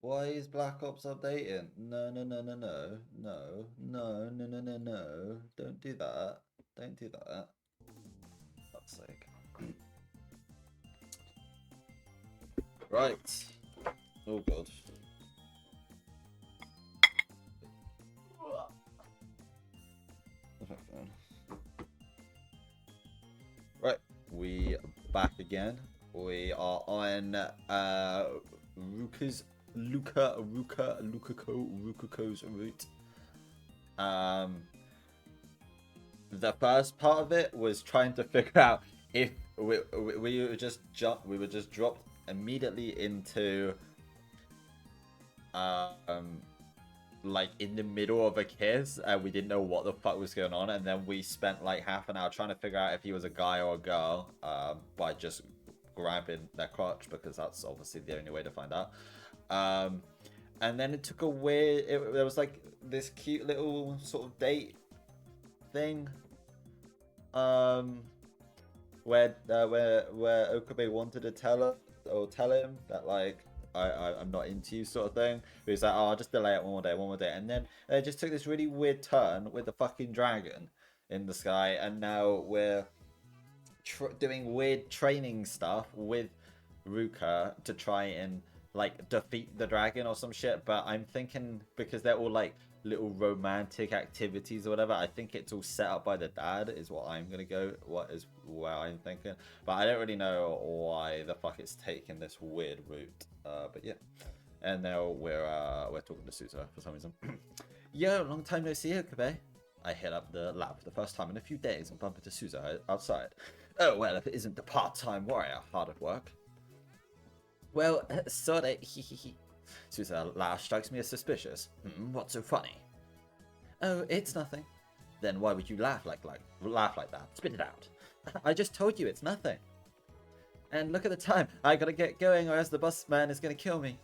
Why is Black Ops updating? No, no, no, no, no, no, no, no, no, no, no. Don't do that. Don't do that. Fuck's sake. Right. Oh god. Right. We are back again. We are on Rukako's route. Um the first part of it was trying to figure out if we were just dropped immediately into um like in the middle of a kiss and we didn't know what the fuck was going on, and then we spent like half an hour trying to figure out if he was a guy or a girl by just grabbing their crotch, because that's obviously the only way to find out. um and then it took a weird there was like this cute little sort of date thing, um where Okabe wanted to tell him that like I'm not into you, sort of thing. He was like, oh, I'll just delay it one more day, and then it just took this really weird turn with the fucking dragon in the sky, and now we're doing weird training stuff with Ruka to try and like defeat the dragon or some shit. But I'm thinking, because they're all like little romantic activities or whatever, I think it's all set up by the dad is what I'm gonna go, what is where I'm thinking. But I don't really know why the fuck it's taking this weird route. But yeah. And now we're talking to Susa for some reason. Yo, long time no see, Okabe. I hit up the lab for the first time in a few days and bump into Susa outside. Oh, well, if it isn't the part-time warrior hard at work. Well, sorry. Susa laugh strikes me as suspicious. What's so funny? Oh, it's nothing. Then why would you laugh like that? Spit it out. I just told you it's nothing. And look at the time. I gotta get going, or else the bus man is gonna kill me.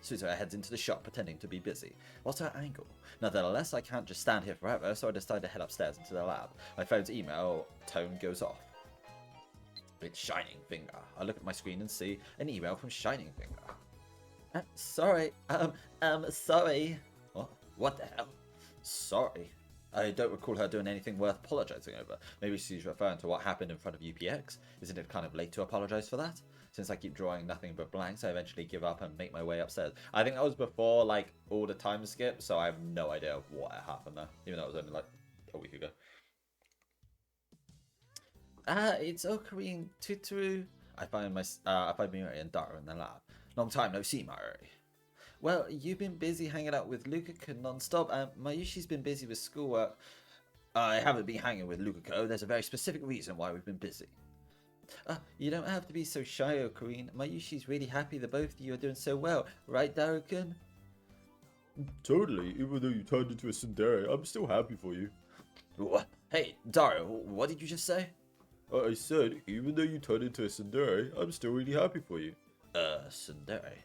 Susa heads into the shop, pretending to be busy. What's her angle? Nonetheless, I can't just stand here forever, so I decide to head upstairs into the lab. My phone's email tone goes off. It's Shining Finger. I look at my screen and see an email from Shining Finger. Sorry. Sorry. What the hell? Sorry. I don't recall her doing anything worth apologizing over. Maybe she's referring to what happened in front of UPX. Isn't it kind of late to apologize for that? Since I keep drawing nothing but blanks, I eventually give up and make my way upstairs. I think that was before like all the time skip, so I have no idea what happened there, even though it was only like a week ago. It's Ocarine Tutoru. I find Mirai and Dara in the lab. Long time no see, Mirai. Well, you've been busy hanging out with Lukako non-stop, and Mayushi's been busy with schoolwork. I haven't been hanging with Lukako. There's a very specific reason why we've been busy. You don't have to be so shy, Ocarine. Mayushi's really happy that both of you are doing so well, right, Darukin? Totally, even though you turned into a tsundere, I'm still happy for you. What? Hey, Daru, what did you just say? I said, even though you turned into a tsundere, I'm still really happy for you. Tsundere?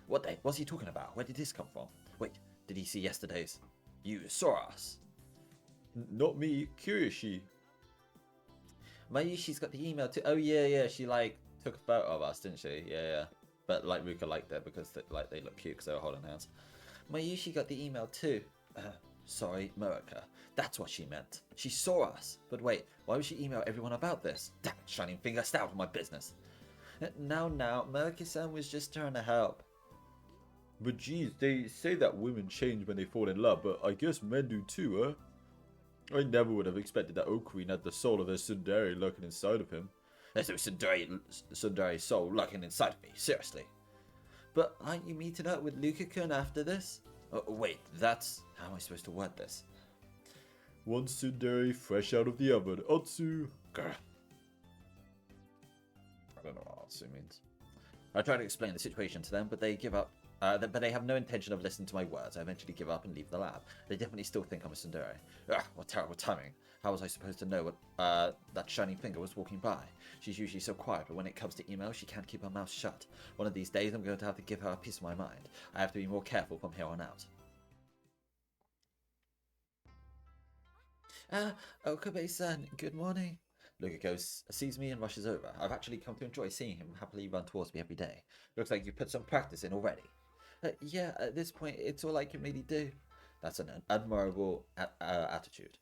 What's he talking about? Where did this come from? Wait, did he see yesterday's? You saw us? Not me, Kirishi. Mayushi's got the email too. Oh yeah, she like took a photo of us, didn't she? Yeah. But like Ruka liked it because they look cute because they were holding hands. Mayushi got the email too. Sorry, Murica. That's what she meant. She saw us. But wait, why would she email everyone about this? Damn it, Shining Finger, stay out of my business. Now, Murica-san was just trying to help. But geez, they say that women change when they fall in love, but I guess men do too, huh? I never would have expected that Ocarine had the soul of a tsundere lurking inside of him. There's no tsundere soul lurking inside of me, seriously. But aren't you meeting up with Luka-kun after this? Wait, that's... How am I supposed to word this? One tsundere fresh out of the oven. Otsu. Grr. I don't know what Otsu means. I try to explain the situation to them, but they give up. But they have no intention of listening to my words. I eventually give up and leave the lab. They definitely still think I'm a tsundere. Ugh, what terrible timing. How was I supposed to know what that Shining Finger was walking by? She's usually so quiet, but when it comes to emails, she can't keep her mouth shut. One of these days, I'm going to have to give her a piece of my mind. I have to be more careful from here on out. Okabe-san, good morning. Lukako sees me and rushes over. I've actually come to enjoy seeing him happily run towards me every day. Looks like you put some practice in already. Yeah, at this point, it's all I can really do. That's an admirable attitude.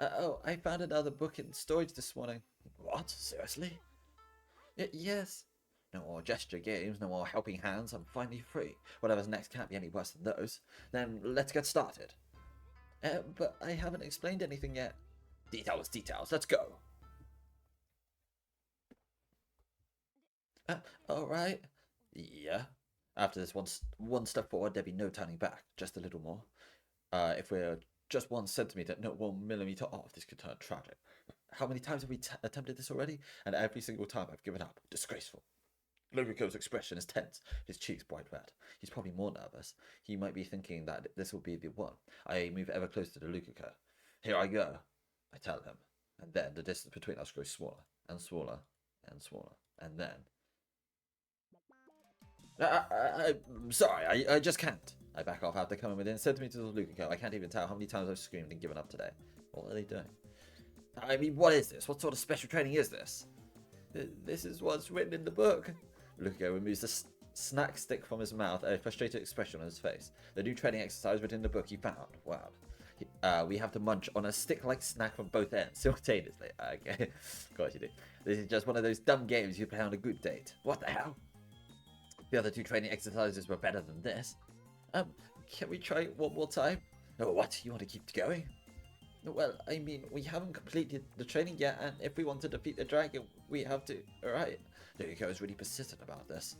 Oh, I found another book in storage this morning. What? Seriously? Yes. No more gesture games, no more helping hands. I'm finally free. Whatever's next can't be any worse than those. Then let's get started. But I haven't explained anything yet. Details, details. Let's go. Uh, all right. Yeah. After this one step forward, there'd be no turning back. Just a little more. If we're just 1 centimeter, no 1 millimeter off, this could turn tragic. How many times have we attempted this already? And every single time I've given up. Disgraceful. Logiko's expression is tense, his cheeks bright red. He's probably more nervous. He might be thinking that this will be the one. I move ever closer to Lukiko. Here I go, I tell him. And then the distance between us grows smaller and smaller and smaller. And then. I'm sorry, I just can't. I back off after coming within centimeters of Lukiko. I can't even tell how many times I've screamed and given up today. What are they doing? I mean, what is this? What sort of special training is this? This is what's written in the book. Lukiko removes the snack stick from his mouth, a frustrated expression on his face. The new training exercise written in the book he found. Wow. We have to munch on a stick-like snack from both ends simultaneously. Okay, of course you do. This is just one of those dumb games you play on a good date. What the hell? The other two training exercises were better than this. Can we try it one more time? Oh, what? You want to keep going? Well, I mean, we haven't completed the training yet, and if we want to defeat the dragon, we have to, alright? Lukiko is really persistent about this.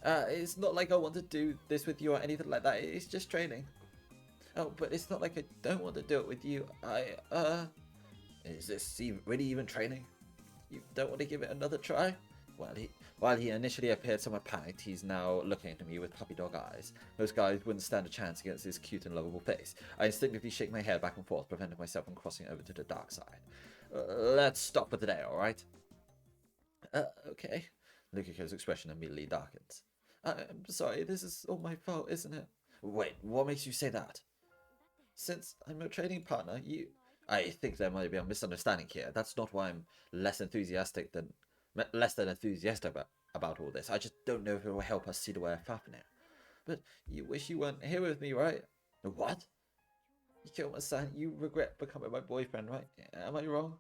It's not like I want to do this with you or anything like that, it's just training. Oh, but it's not like I don't want to do it with you, Is this really even training? You don't want to give it another try? While he initially appeared somewhat panicked, he's now looking at me with puppy dog eyes. Most guys wouldn't stand a chance against his cute and lovable face. I instinctively shake my head back and forth, preventing myself from crossing over to the dark side. Let's stop for today, alright? Okay. Lukiko's expression immediately darkens. I'm sorry, this is all my fault, isn't it? Wait, what makes you say that? Since I'm your training partner, I think there might be a misunderstanding here. That's not why I'm less than enthusiastic about all this. I just don't know if it will help us see the way of Fafnir. But you wish you weren't here with me, right? What? You killed my son. You regret becoming my boyfriend, right? Am I wrong?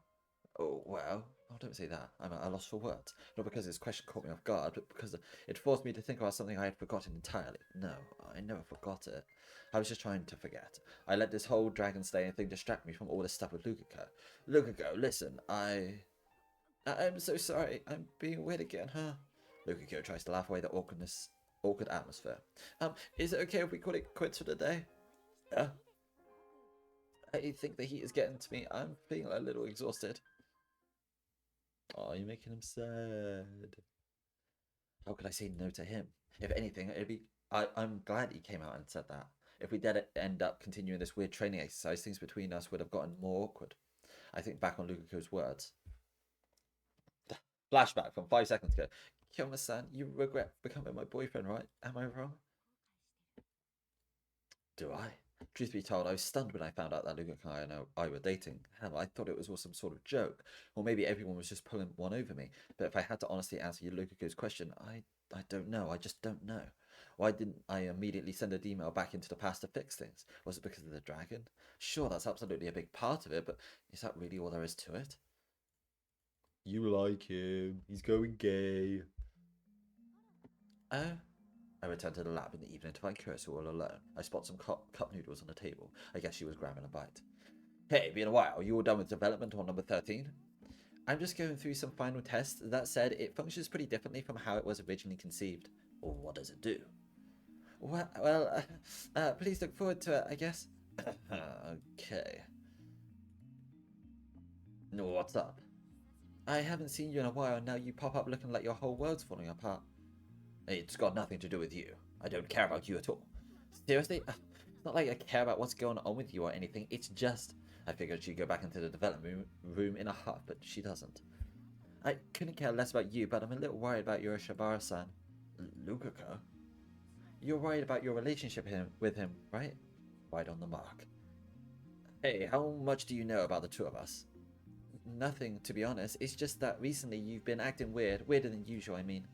Oh, well. Oh, don't say that. I'm at a loss for words. Not because this question caught me off guard, but because it forced me to think about something I had forgotten entirely. No, I never forgot it. I was just trying to forget. I let this whole dragon slaying thing distract me from all this stuff with Lukiko. Lukiko, listen, I'm so sorry. I'm being weird again, huh? Lukiko tries to laugh away the awkward atmosphere. Is it okay if we call it quits for the day? Yeah. I think the heat is getting to me. I'm feeling a little exhausted. Oh, you're making him sad. How could I say no to him? If anything, I'm glad he came out and said that. If we did end up continuing this weird training exercise, things between us would have gotten more awkward. I think back on Lukiko's words. Flashback from 5 seconds ago. Kyoma-san, you regret becoming my boyfriend, right? Am I wrong? Do I? Truth be told, I was stunned when I found out that Lukiko and I were dating. Hell, I thought it was all some sort of joke. Or maybe everyone was just pulling one over me. But if I had to honestly answer Lukiko's question, I don't know. I just don't know. Why didn't I immediately send an email back into the past to fix things? Was it because of the dragon? Sure, that's absolutely a big part of it, but is that really all there is to it? You like him. He's going gay. Oh? I returned to the lab in the evening to find Curse all alone. I spot some cup noodles on the table. I guess she was grabbing a bite. Hey, been a while. You all done with development on number 13? I'm just going through some final tests. That said, it functions pretty differently from how it was originally conceived. Or what does it do? Please look forward to it, I guess. Okay. What's up? I haven't seen you in a while, and now you pop up looking like your whole world's falling apart. It's got nothing to do with you. I don't care about you at all. Seriously? It's not like I care about what's going on with you or anything. It's just... I figured she'd go back into the development room in a huff, but she doesn't. I couldn't care less about you, but I'm a little worried about your Shibara-san. Lukiko? You're worried about your relationship with him, right? Right on the mark. Hey, how much do you know about the two of us? Nothing, to be honest. It's just that recently you've been acting weird. Weirder than usual, I mean.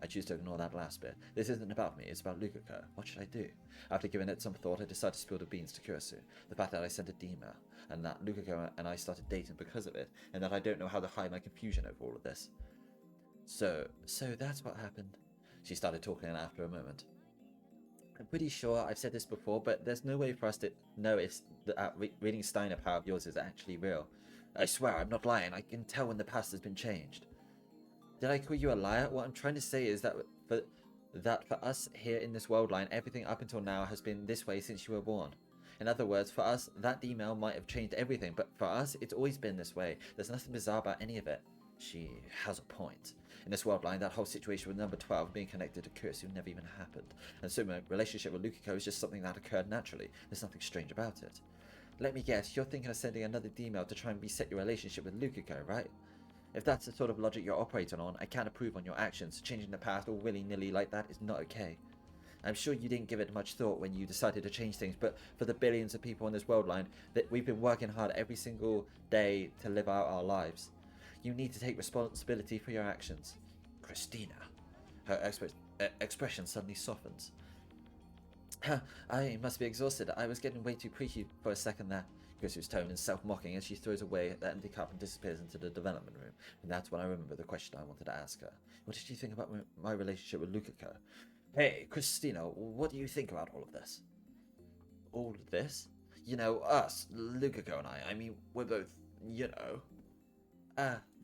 I choose to ignore that last bit. This isn't about me, it's about Lukako. What should I do? After giving it some thought, I decided to spill the beans to Kurisu. The fact that I sent a email, and that Lukako and I started dating because of it, and that I don't know how to hide my confusion over all of this. So that's what happened. She started talking after a moment. I'm pretty sure I've said this before, but there's no way for us to know if reading Steiner power of yours is actually real. I swear, I'm not lying. I can tell when the past has been changed. Did I call you a liar? What I'm trying to say is that for us here in this world line, everything up until now has been this way since you were born. In other words, for us, that email might have changed everything, but for us, it's always been this way. There's nothing bizarre about any of it. She has a point. In this world line, that whole situation with number 12 being connected to Kurisu never even happened. And so my relationship with Lukako is just something that occurred naturally. There's nothing strange about it. Let me guess, you're thinking of sending another email to try and reset your relationship with Lukako, right? If that's the sort of logic you're operating on, I can't approve on your actions. Changing the past all willy-nilly like that is not okay. I'm sure you didn't give it much thought when you decided to change things, but for the billions of people in this world line, that we've been working hard every single day to live out our lives. You need to take responsibility for your actions. Christina. Her expression suddenly softens. I must be exhausted. I was getting way too preachy for a second there. Kurisu's tone is self-mocking as she throws away the empty cup and disappears into the development room. And that's when I remember the question I wanted to ask her. What did you think about my relationship with Lukako? Hey, Christina, what do you think about all of this? All of this? You know, us, Lukako and I mean, we're both, you know.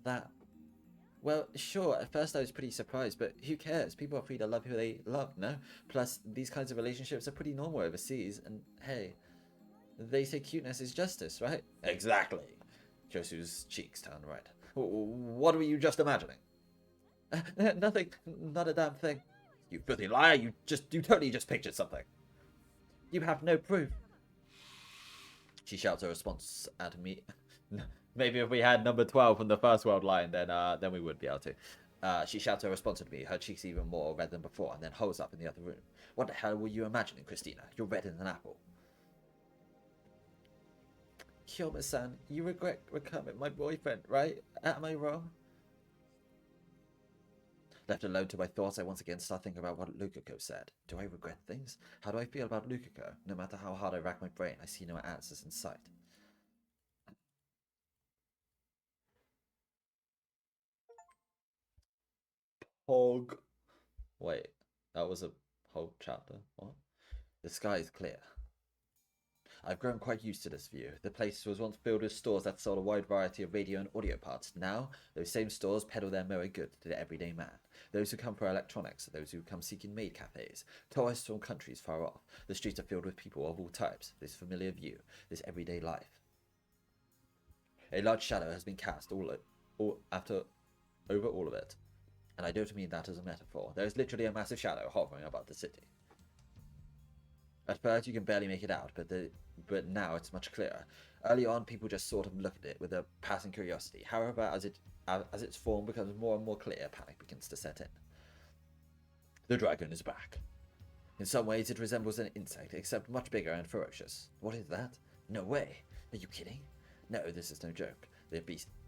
That. Well, sure, at first I was pretty surprised, but who cares? People are free to love who they love, no? Plus, these kinds of relationships are pretty normal overseas, and hey, they say cuteness is justice, right? Exactly. Josu's cheeks turned red. What were you just imagining? Nothing. Not a damn thing. You filthy liar, you totally just pictured something. You have no proof. She shouts a response at me. Maybe if we had number 12 from the first world line, then we would be able to. She shouts a response at me, her cheeks even more red than before, and then holds up in the other room. What the hell were you imagining, Christina? You're red as an apple. Kyoma-san, you regret becoming my boyfriend, right? Am I wrong? Left alone to my thoughts, I once again start thinking about what Lukako said. Do I regret things? How do I feel about Lukako? No matter how hard I rack my brain, I see no answers in sight. Hog. Wait, that was a whole chapter. What? The sky is clear. I've grown quite used to this view. The place was once filled with stores that sold a wide variety of radio and audio parts. Now, those same stores peddle their mirror goods to the everyday man. Those who come for electronics, those who come seeking maid cafes, tourists from countries far off. The streets are filled with people of all types. This familiar view, this everyday life. A large shadow has been cast over all of it. And I don't mean that as a metaphor. There is literally a massive shadow hovering above the city. At first, you can barely make it out, but now it's much clearer. Early on, people just sort of look at it with a passing curiosity. However, as its form becomes more and more clear, panic begins to set in. The dragon is back. In some ways, it resembles an insect, except much bigger and ferocious. What is that? No way. Are you kidding? No, this is no joke. The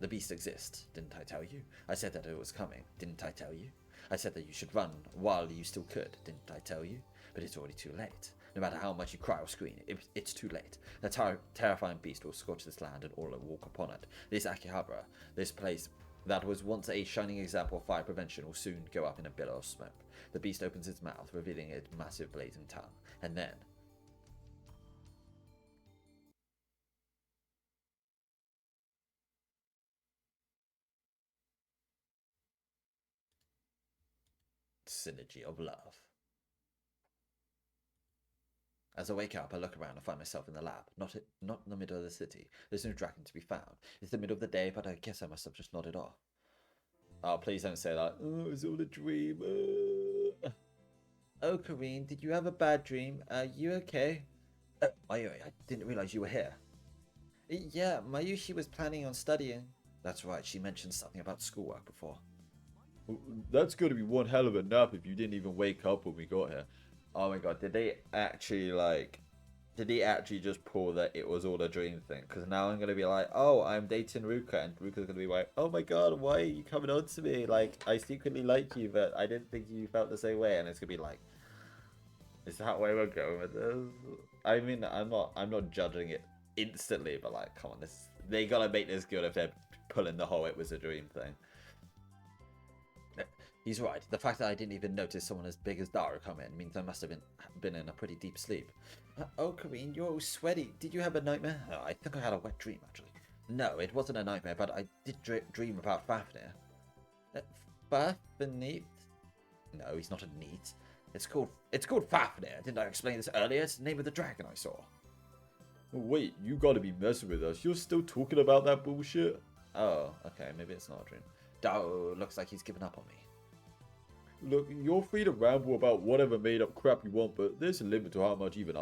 beast exists. Didn't I tell you? I said that it was coming. Didn't I tell you? I said that you should run while you still could. Didn't I tell you? But it's already too late. No matter how much you cry or scream, it's too late. The terrifying beast will scorch this land and all that walk upon it. This Akihabara, this place that was once a shining example of fire prevention, will soon go up in a billow of smoke. The beast opens its mouth, revealing its massive blazing tongue. And then... synergy of love. As I wake up, I look around and find myself in the lab, not in the middle of the city. There's no dragon to be found. It's the middle of the day, but I guess I must have just nodded off. Oh, please don't say that. Oh, it's all a dream. Oh, Karine, did you have a bad dream? Are you okay? I didn't realize you were here. Yeah, Mayushi was planning on studying. That's right, she mentioned something about schoolwork before. That's got to be one hell of a nap if you didn't even wake up when we got here. Oh my god, did they actually, like, Did he actually just pull that it was all a dream thing? Because now I'm gonna be like, oh, I'm dating Ruka, and Ruka's gonna be like, oh my god, why are you coming on to me? Like, I secretly like you, but I didn't think you felt the same way. And it's gonna be like, is that where we're going with this? I mean, I'm not judging it instantly, but like, come on, they gotta make this good if they're pulling the whole "it was a dream" thing. He's right. The fact that I didn't even notice someone as big as Dara come in means I must have been in a pretty deep sleep. Oh, Kareen, you're all sweaty. Did you have a nightmare? Oh, I think I had a wet dream, actually. No, it wasn't a nightmare, but I did dream about Fafnir. Fafnir? No, he's not a neat. It's called Fafnir. Didn't I explain this earlier? It's the name of the dragon I saw. Wait, you gotta be messing with us. You're still talking about that bullshit? Oh, okay, maybe it's not a dream. Dao looks like he's given up on me. Look, you're free to ramble about whatever made up crap you want, but there's a limit to how much even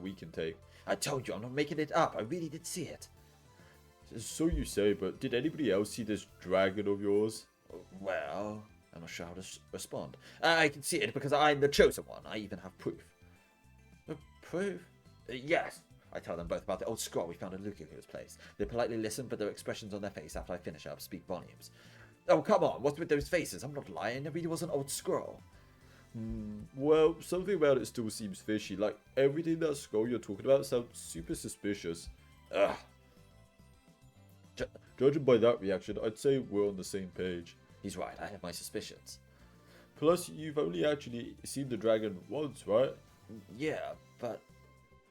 we can take. I told you, I'm not making it up. I really did see it. So you say, but did anybody else see this dragon of yours? Well, I'm not sure how to respond. I can see it because I'm the chosen one. I even have proof. Proof? Yes. I tell them both about the old scroll we found in Lukaku's place. They politely listen, but their expressions on their face after I finish up speak volumes. Oh, come on, what's with those faces? I'm not lying, it really was an old scroll. Well, something about it still seems fishy. Like, everything in that scroll you're talking about sounds super suspicious. Ugh. Judging by that reaction, I'd say we're on the same page. He's right, I have my suspicions. Plus, you've only actually seen the dragon once, right? Yeah, but...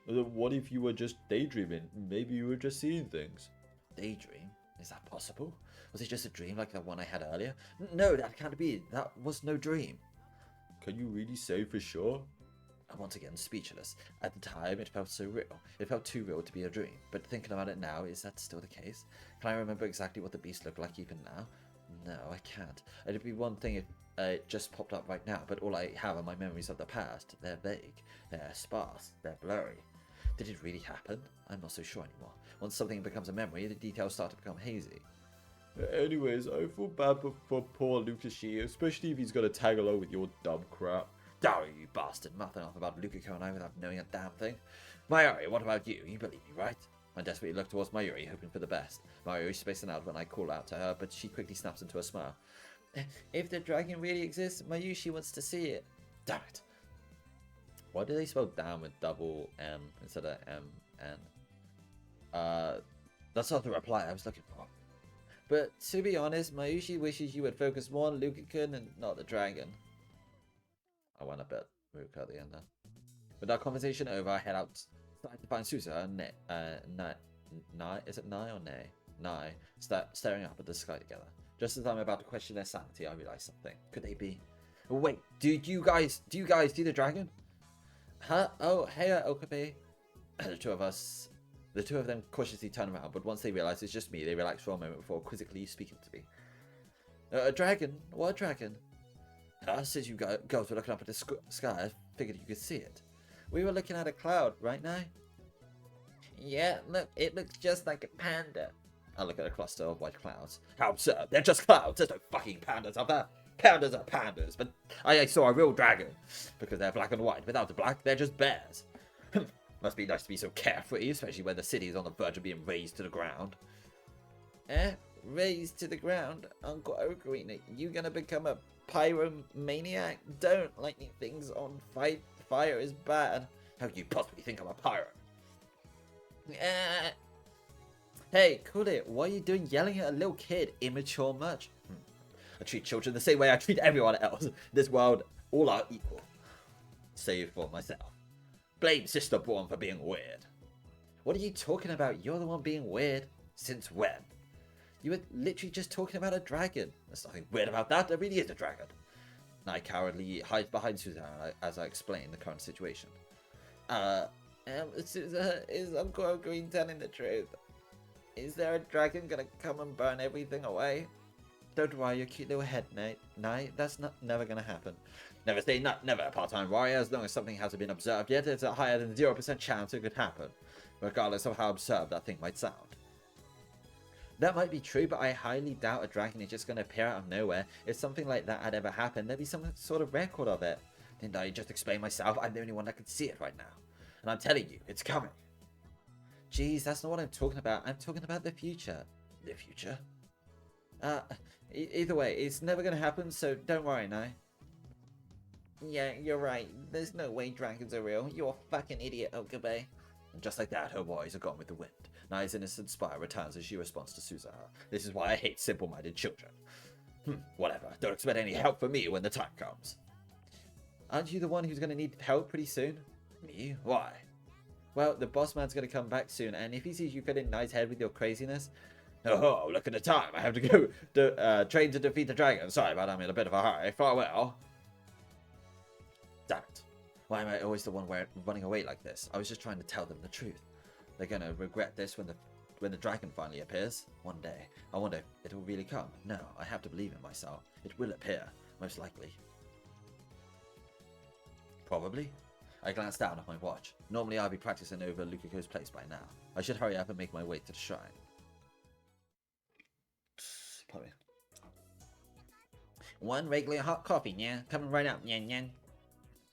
What if you were just daydreaming? Maybe you were just seeing things. Daydream? Is that possible? Was it just a dream like the one I had earlier? No, that can't be. That was no dream. Can you really say for sure? I'm once again speechless. At the time, it felt so real. It felt too real to be a dream. But thinking about it now, is that still the case? Can I remember exactly what the beast looked like even now? No, I can't. It'd be one thing if it just popped up right now, but all I have are my memories of the past. They're vague. They're sparse. They're blurry. Did it really happen? I'm not so sure anymore. Once something becomes a memory, the details start to become hazy. Anyways, I feel bad for poor Lukashi, especially if he's gonna tag along with your dumb crap. Dara, you bastard, mouthing off about Lukaku and I without knowing a damn thing. Mayuri, what about you? You believe me, right? I desperately look towards Mayuri, hoping for the best. Mayuri's spacing out when I call out to her, but she quickly snaps into a smile. If the dragon really exists, Mayushi wants to see it. Damn it. Why do they spell down with double M instead of M-N? That's not the reply I was looking for. But to be honest, Mayushi wishes you would focus more on Lukaku and not the dragon. I went a bit Ruka at the end then. With that conversation over, I head out to find Susa and Nai, is it Nai or Nay? Nai, staring up at the sky together. Just as I'm about to question their sanity, I realize something. Could they be? Oh, wait, do you guys see the dragon? Huh? Oh, hey, Okabe. The two of them cautiously turn around, but once they realize it's just me, they relax for a moment before quizzically speaking to me. A dragon? What dragon? Since you girls were looking up at the sky, I figured you could see it. We were looking at a cloud, right now? Yeah, look, it looks just like a panda. I look at a cluster of white clouds. How absurd, they're just clouds, there's no fucking pandas up there. Pandas are pandas, but I saw a real dragon. Because they're black and white, without the black, they're just bears. Must be nice to be so carefree, especially when the city is on the verge of being razed to the ground. Razed to the ground? Uncle Ocarina, you gonna become a pyromaniac? Don't lighting things on fire is bad. How could you possibly think I'm a pyro? Hey, cool it. What are you doing yelling at a little kid? Immature much? I treat children the same way I treat everyone else. In this world, all are equal. Save for myself. Blame Sister Born for being weird. What are you talking about? You're the one being weird. Since when? You were literally just talking about a dragon. There's nothing weird about that. There really is a dragon. I cowardly hide behind Susanna as I explain the current situation. Susanna, is Uncle Green telling the truth? Is there a dragon gonna come and burn everything away? Don't worry your cute little head, Nate. That's never gonna happen. Never say never, part-time warrior. As long as something hasn't been observed yet, it's a higher than 0% chance it could happen, regardless of how absurd that thing might sound. That might be true, but I highly doubt a dragon is just going to appear out of nowhere. If something like that had ever happened, there'd be some sort of record of it. Didn't I just explain myself? I'm the only one that can see it right now. And I'm telling you, it's coming. Jeez, that's not what I'm talking about. I'm talking about the future. The future? Either way, it's never gonna happen, so don't worry, Nye. Yeah, you're right. There's no way dragons are real. You're a fucking idiot, Okabe. And just like that, her worries are gone with the wind. Nai's innocent spire returns as she responds to Suzaha. This is why I hate simple-minded children. Whatever. Don't expect any help from me when the time comes. Aren't you the one who's gonna need help pretty soon? Me? Why? Well, the boss man's gonna come back soon, and if he sees you get in Nai's head with your craziness... Oh, look at the time. I have to go train to defeat the dragon. Sorry, but I'm in a bit of a hurry. Farewell. Damn it. Why am I always the one running away like this? I was just trying to tell them the truth. They're gonna regret this when the dragon finally appears. One day. I wonder if it will really come. No, I have to believe in myself. It will appear. Most likely. Probably. I glanced down at my watch. Normally I'd be practicing over Lukiko's place by now. I should hurry up and make my way to the shrine. Probably. One regular hot coffee, yeah? Coming right up, nyan nyan.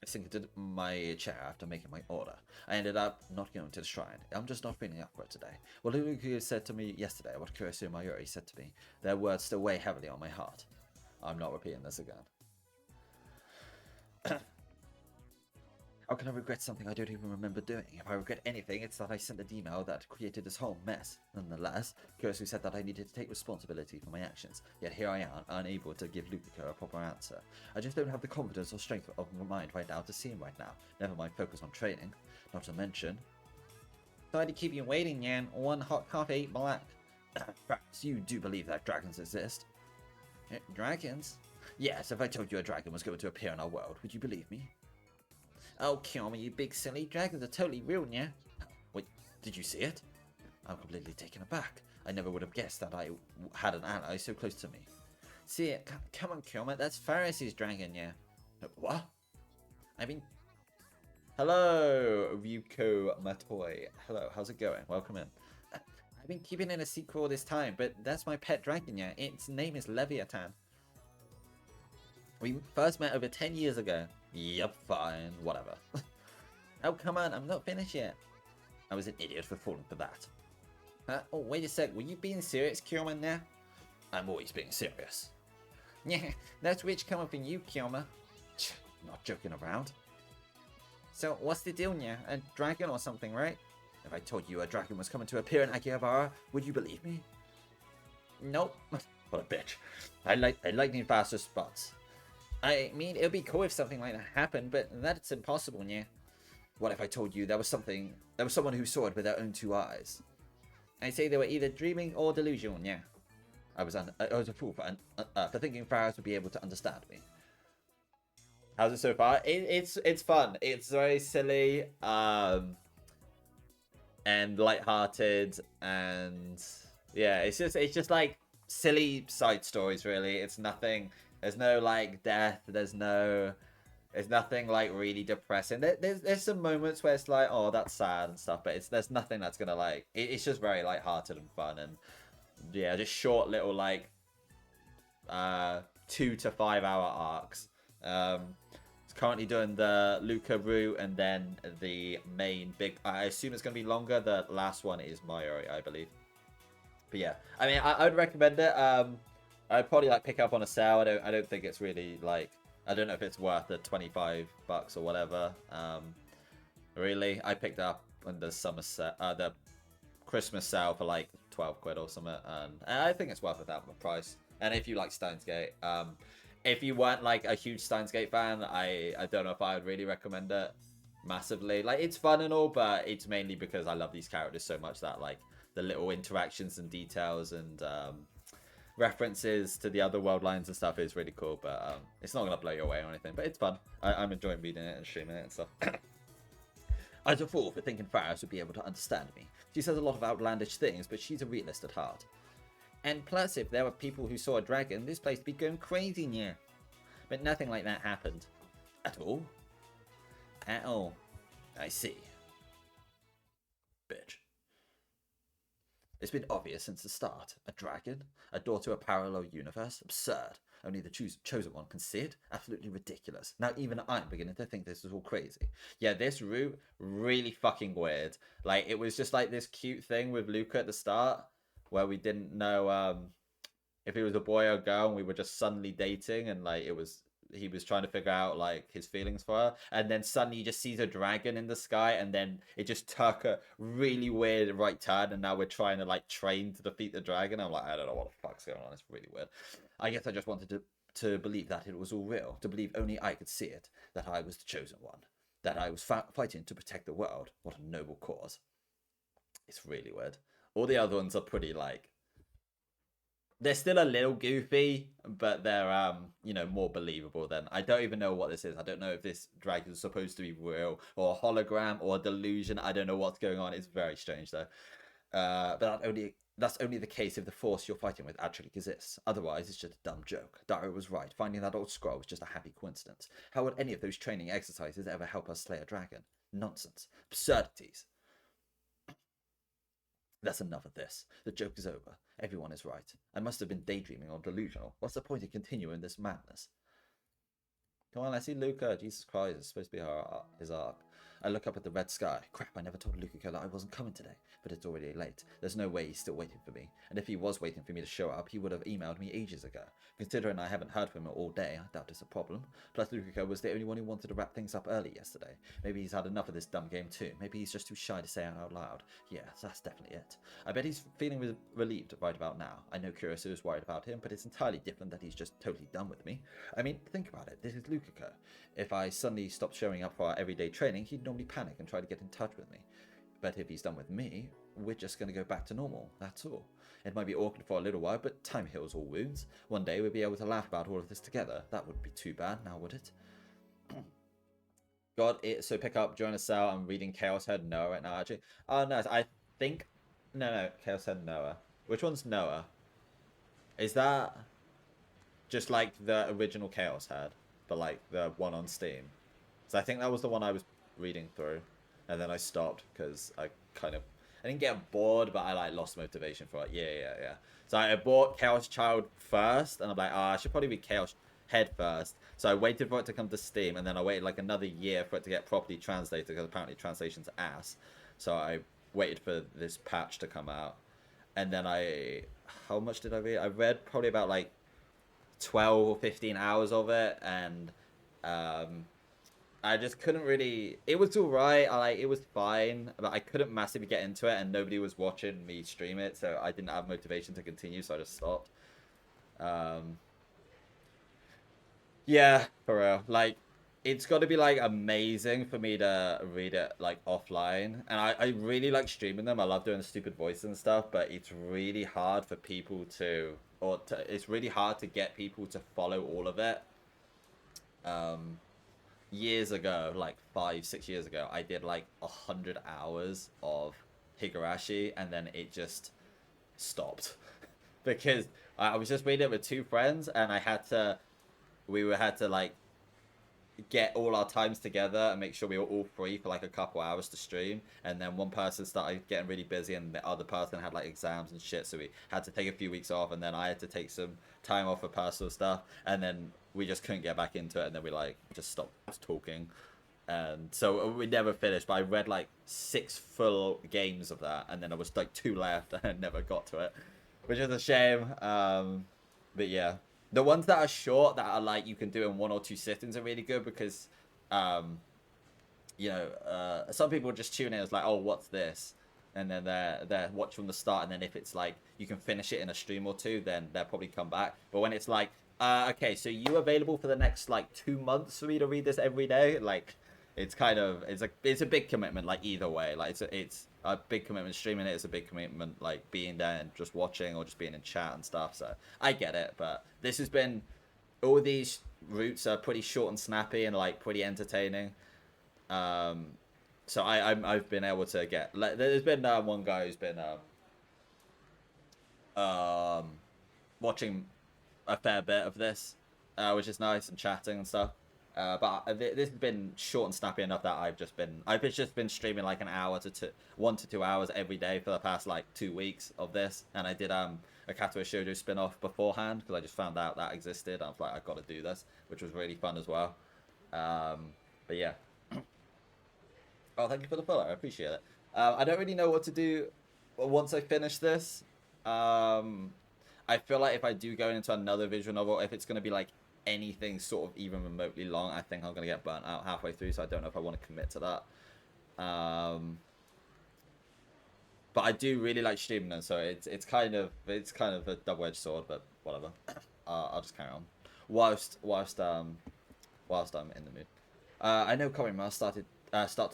I sank into my chair after making my order. I ended up not going to the shrine. I'm just not feeling up for it today. What Lukiko said to me yesterday, what Kurosu Mayuri said to me, their words still weigh heavily on my heart. I'm not repeating this again. How can I regret something I don't even remember doing? If I regret anything, it's that I sent an email that created this whole mess. Nonetheless, Kurosu said that I needed to take responsibility for my actions, yet here I am, unable to give Lukiko a proper answer. I just don't have the confidence or strength of my mind right now to see him right now, never mind focus on training. Not to mention... Sorry to keep you waiting, Yan. One hot coffee, black. Perhaps you do believe that dragons exist? Dragons? Yes, if I told you a dragon was going to appear in our world, would you believe me? Oh, kill me, you big silly. Dragons are totally real, yeah? Wait, did you see it? I'm completely taken aback. I never would have guessed that I had an ally so close to me. See it? Come on, Kilmer. That's Pharisee's dragon, yeah? What? I mean... Hello, Ryuko Matoi. Hello, how's it going? Welcome in. I've been keeping it a secret all this time, but that's my pet dragon, yeah? Its name is Leviathan. We first met over 10 years ago. Yep, fine, whatever. Oh, come on, I'm not finished yet. I was an idiot for falling for that. Oh, wait a sec, were you being serious, Kiyoma, now? I'm always being serious. Yeah, that's rich coming from you, Kiyoma. Not joking around. So, what's the deal, yeah? A dragon or something, right? If I told you a dragon was coming to appear in Akihabara, would you believe me? Nope. What a bitch. I like lightning faster spots. I mean, it would be cool if something like that happened, but that's impossible, yeah? What if I told you there was someone who saw it with their own two eyes? I'd say they were either dreaming or delusional, yeah? I was a fool for thinking Faraz would be able to understand me. How's it so far? It's fun. It's very silly, and lighthearted, and yeah, it's just like silly side stories, really. It's nothing. There's no like death. There's nothing like really depressing. There's some moments where it's like, oh, that's sad and stuff, but there's nothing that's gonna like. It's just very lighthearted and fun, and yeah, just short little like 2 to 5 hour arcs. It's currently doing the Luca route and then the main big. I assume it's gonna be longer. The last one is Mayuri, I believe. But yeah, I mean, I would recommend it. I'd probably like pick up on a sale. I don't think it's really like, I don't know if it's worth the $25 or whatever. Really, I picked it up on the the Christmas sale for like 12 quid or something, and I think it's worth it that price. And if you like Steins Gate, if you weren't like a huge Steins Gate fan, I don't know if I would really recommend it massively. Like, it's fun and all, but it's mainly because I love these characters so much that like the little interactions and details and references to the other world lines and stuff is really cool, but it's not gonna blow you away or anything, but it's fun. I'm enjoying reading it and streaming it and stuff. I was a fool for thinking Faris would be able to understand me. She says a lot of outlandish things, but she's a realist at heart. And plus, if there were people who saw a dragon, this place would be going crazy near. But nothing like that happened. At all? At all. I see. Bitch. It's been obvious since the start. A dragon? A door to a parallel universe? Absurd. Only the chosen one can see it. Absolutely ridiculous. Now even I'm beginning to think this is all crazy. Yeah, this route really fucking weird. Like it was just like this cute thing with Luca at the start where we didn't know if he was a boy or a girl, and we were just suddenly dating, and like he was trying to figure out like his feelings for her, and then suddenly he just sees a dragon in the sky, and then it just took a really weird right turn, and now we're trying to like train to defeat the dragon. I'm like, I don't know what the fuck's going on. It's really weird. I guess I just wanted to believe that it was all real, to believe only I could see it, that I was the chosen one, that I was fighting to protect the world. What a noble cause. It's really weird. All the other ones are pretty like, they're still a little goofy, but they're more believable than. I don't even know what this is. I don't know if this dragon is supposed to be real or a hologram or a delusion. I don't know what's going on. It's very strange though. But that's only the case if the force you're fighting with actually exists. Otherwise, it's just a dumb joke. Dario was right. Finding that old scroll was just a happy coincidence. How would any of those training exercises ever help us slay a dragon? Nonsense. Absurdities. That's enough of this. The joke is over. Everyone is right. I must have been daydreaming or delusional. What's the point of continuing this madness? Come on, I see Luca. Jesus Christ, it's supposed to be his arc. I look up at the red sky. Crap, I never told Luca that I wasn't coming today. But it's already late. There's no way he's still waiting for me. And if he was waiting for me to show up, he would have emailed me ages ago. Considering I haven't heard from him all day, I doubt it's a problem. Plus, Luca was the only one who wanted to wrap things up early yesterday. Maybe he's had enough of this dumb game too. Maybe he's just too shy to say it out loud. Yeah, that's definitely it. I bet he's feeling relieved right about now. I know Curioso is worried about him, but it's entirely different that he's just totally done with me. I mean, think about it. This is Luca. If I suddenly stopped showing up for our everyday training, he'd normally panic and try to get in touch with me. But if he's done with me, we're just going to go back to normal, that's all. It might be awkward for a little while, but time heals all wounds. One day we'll be able to laugh about all of this together. That wouldn't be too bad, now would it? Got it, so pick up, join a cell. I'm reading Chaos Head Noah right now, actually. Oh, no, I think... No, Chaos Head Noah. Which one's Noah? Is that just like the original Chaos Head, but like the one on Steam? So I think that was the one I was reading through, and then I stopped because I didn't get bored, but I like lost motivation for it. Yeah. So I bought Chaos Child first, and I'm like, I should probably read Chaos Head first. So I waited for it to come to Steam, and then I waited like another year for it to get properly translated, because apparently translation's ass. So I waited for this patch to come out, and then how much did I read? I read probably about like 12 or 15 hours of it, and I just couldn't really. It was alright. It was fine, but I couldn't massively get into it, and nobody was watching me stream it, so I didn't have motivation to continue. So I just stopped. Yeah, for real. Like, it's got to be like amazing for me to read it like offline, and I really like streaming them. I love doing the stupid voice and stuff, but it's really hard for people it's really hard to get people to follow all of it. Years ago, like 5-6 years ago, I did like 100 hours of Higurashi, and then it just stopped because I was just reading it with two friends, and we had to like get all our times together and make sure we were all free for like a couple hours to stream. And then one person started getting really busy, and the other person had like exams and shit, so we had to take a few weeks off, and then I had to take some time off for personal stuff, and then we just couldn't get back into it, and then we like just stopped talking, and so we never finished. But I read like 6 full games of that, and then there was like 2 left, and I never got to it, which is a shame. But yeah, the ones that are short, that are like you can do in 1 or 2 sittings, are really good, because some people just tune in as like, oh, what's this, and then they're watch from the start, and then if it's like you can finish it in a stream or 2, then they'll probably come back. But when it's like, okay, so you available for the next like 2 months for me to read this every day, like it's a big commitment. Like either way, like it's a big commitment streaming it. It's a big commitment like being there and just watching, or just being in chat and stuff. So I get it, but this has been, all these routes are pretty short and snappy and like pretty entertaining. So I've been able to get, like, there's been one guy who's been watching a fair bit of this, which is nice, and chatting and stuff. But this has been short and snappy enough that I've just been streaming like 1 to 2 hours every day for the past like 2 weeks of this, and I did a Kato Shoujo spin-off beforehand because I just found out that existed. I was like, I've got to do this, which was really fun as well. But yeah. Oh, thank you for the follow. I appreciate it. I don't really know what to do once I finish this. I feel like if I do go into another visual novel, if it's going to be like anything sort of even remotely long, I think I'm going to get burnt out halfway through. So I don't know if I want to commit to that. But I do really like streaming them, so it's kind of a double-edged sword. But whatever. I'll just carry on whilst I'm in the mood. I know Korean started